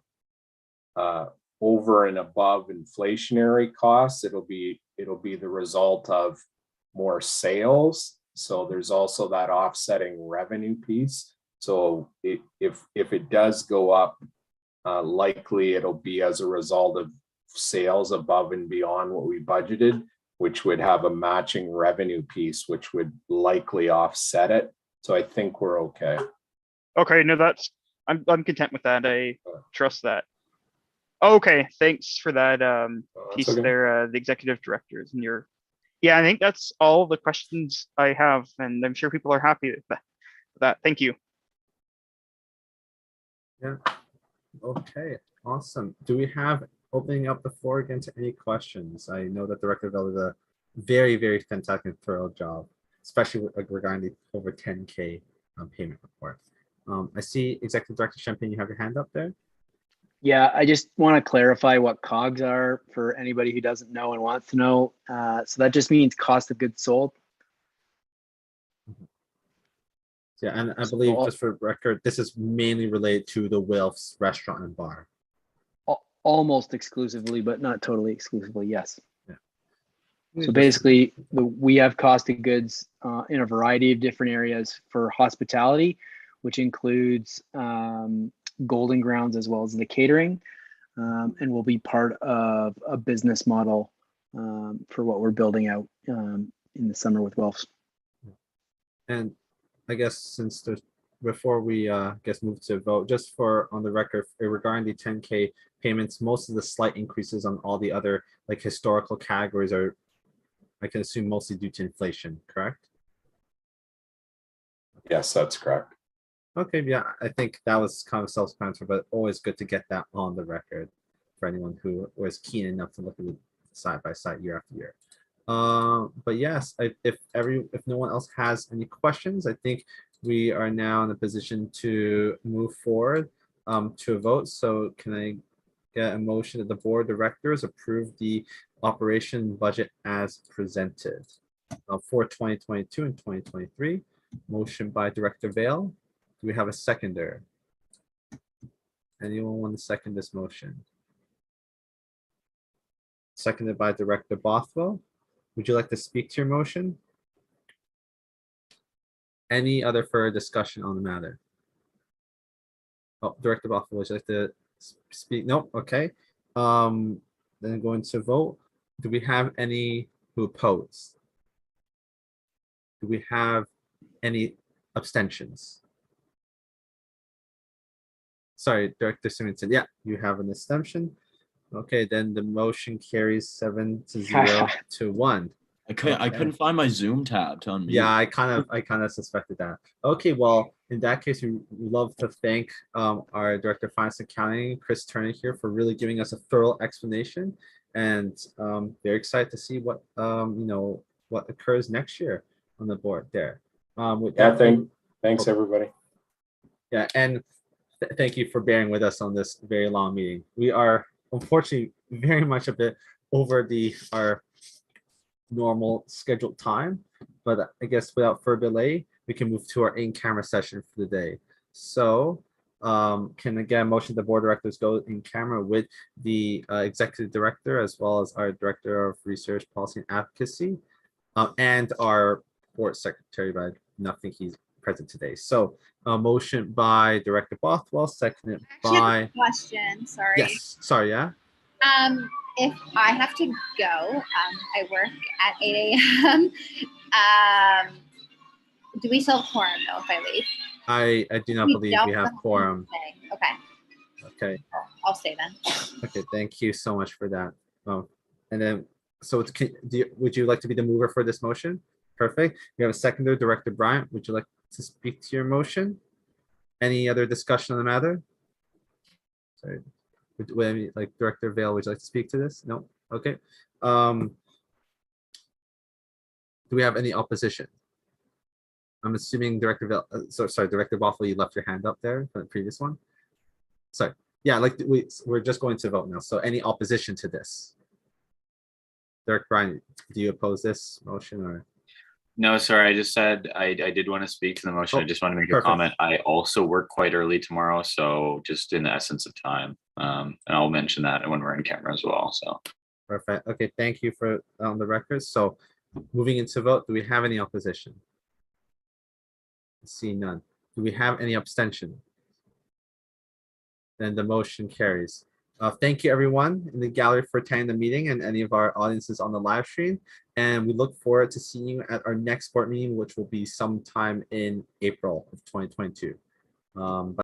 over and above inflationary costs, it'll be the result of more sales. So there's also that offsetting revenue piece. So if it does go up, likely it'll be as a result of sales above and beyond what we budgeted, which would have a matching revenue piece, which would likely offset it. So I think we're okay. Okay, no, I'm content with that. I trust that. Okay, thanks for that piece there, the executive directors and yeah, I think that's all the questions I have, and I'm sure people are happy with that. Thank you. Yeah. Okay, awesome. Do we have, opening up the floor again to any questions? I know that Director Bell did a very, very fantastic and thorough job, especially regarding the over 10K payment report. I see Executive Director Champagne, you have your hand up there. Yeah, I just want to clarify what COGS are for anybody who doesn't know and wants to know. So that just means cost of goods sold. Yeah, and I So believe, all- just for record, this is mainly related to the Wilf's restaurant and bar. Almost exclusively, but not totally exclusively. Yes. Yeah. So basically, we have cost of goods in a variety of different areas for hospitality, which includes Golden Grounds as well as the catering, and will be part of a business model for what we're building out in the summer with Welfs. And I guess since there's, before we guess move to vote, just for on the record regarding the 10K payments, most of the slight increases on all the other like historical categories are, I can assume, mostly due to inflation, correct? Yes, that's correct. Okay, yeah, I think that was kind of self-explanatory, but always good to get that on the record for anyone who was keen enough to look at it side by side year after year. But yes, if no one else has any questions, I think we are now in a position to move forward to a vote. So can I get a motion that the board of directors approve the operation budget as presented for 2022 and 2023? Motion by Director Vale. Do we have a seconder? Anyone want to second this motion? Seconded by Director Bothwell. Would you like to speak to your motion? Any other further discussion on the matter? Oh, Director Bothwell, would you like to speak? Nope. Okay. Then going to vote. Do we have any who oppose? Do we have any abstentions? Sorry, Director Symington. Yeah, you have an abstention. Okay, then the motion carries 7-0 to 1. I couldn't find my Zoom tab to unmute. Yeah, I kind of suspected that. Okay, well, in that case, we would love to thank our Director of Finance and Accounting, Chris Turner, here for really giving us a thorough explanation, and very excited to see what what occurs next year on the board there. Yeah, thanks everybody. Yeah, and thank you for bearing with us on this very long meeting. We are unfortunately very much a bit over our normal scheduled time, but I guess without further delay, we can move to our in-camera session for the day. So can again motion the board of directors go in camera with the executive director as well as our director of research, policy, and advocacy, and our board secretary, but I don't think he's present today. So a motion by Director Bothwell, seconded Actually, I by. have a question. Sorry. Yes. Sorry. Yeah. If I have to go, I work at 8 a.m. Do we still have quorum though if I leave? I do not believe we have quorum. Okay. Okay. I'll stay then. Okay. Thank you so much for that. Oh, and then so would you like to be the mover for this motion? Perfect. We have a seconder, Director Bryant. Would you like to speak to your motion? Any other discussion on the matter? Sorry. Like Director Vale, would you like to speak to this? No. Okay. Do we have any opposition? I'm assuming Director Vale. Sorry, Director Bothwell, you left your hand up there for the previous one. Sorry. Yeah, like we're just going to vote now. So any opposition to this? Derek Bryan, do you oppose this motion or? No, sorry. I just said I did want to speak to the motion. I just want to make a comment. I also work quite early tomorrow, so just in the essence of time, and I'll mention that when we're in camera as well. So perfect. Okay, thank you for on the record. So moving into vote, do we have any opposition? See none. Do we have any abstention? Then the motion carries. Thank you everyone in the gallery for attending the meeting and any of our audiences on the live stream. And we look forward to seeing you at our next board meeting, which will be sometime in April of 2022.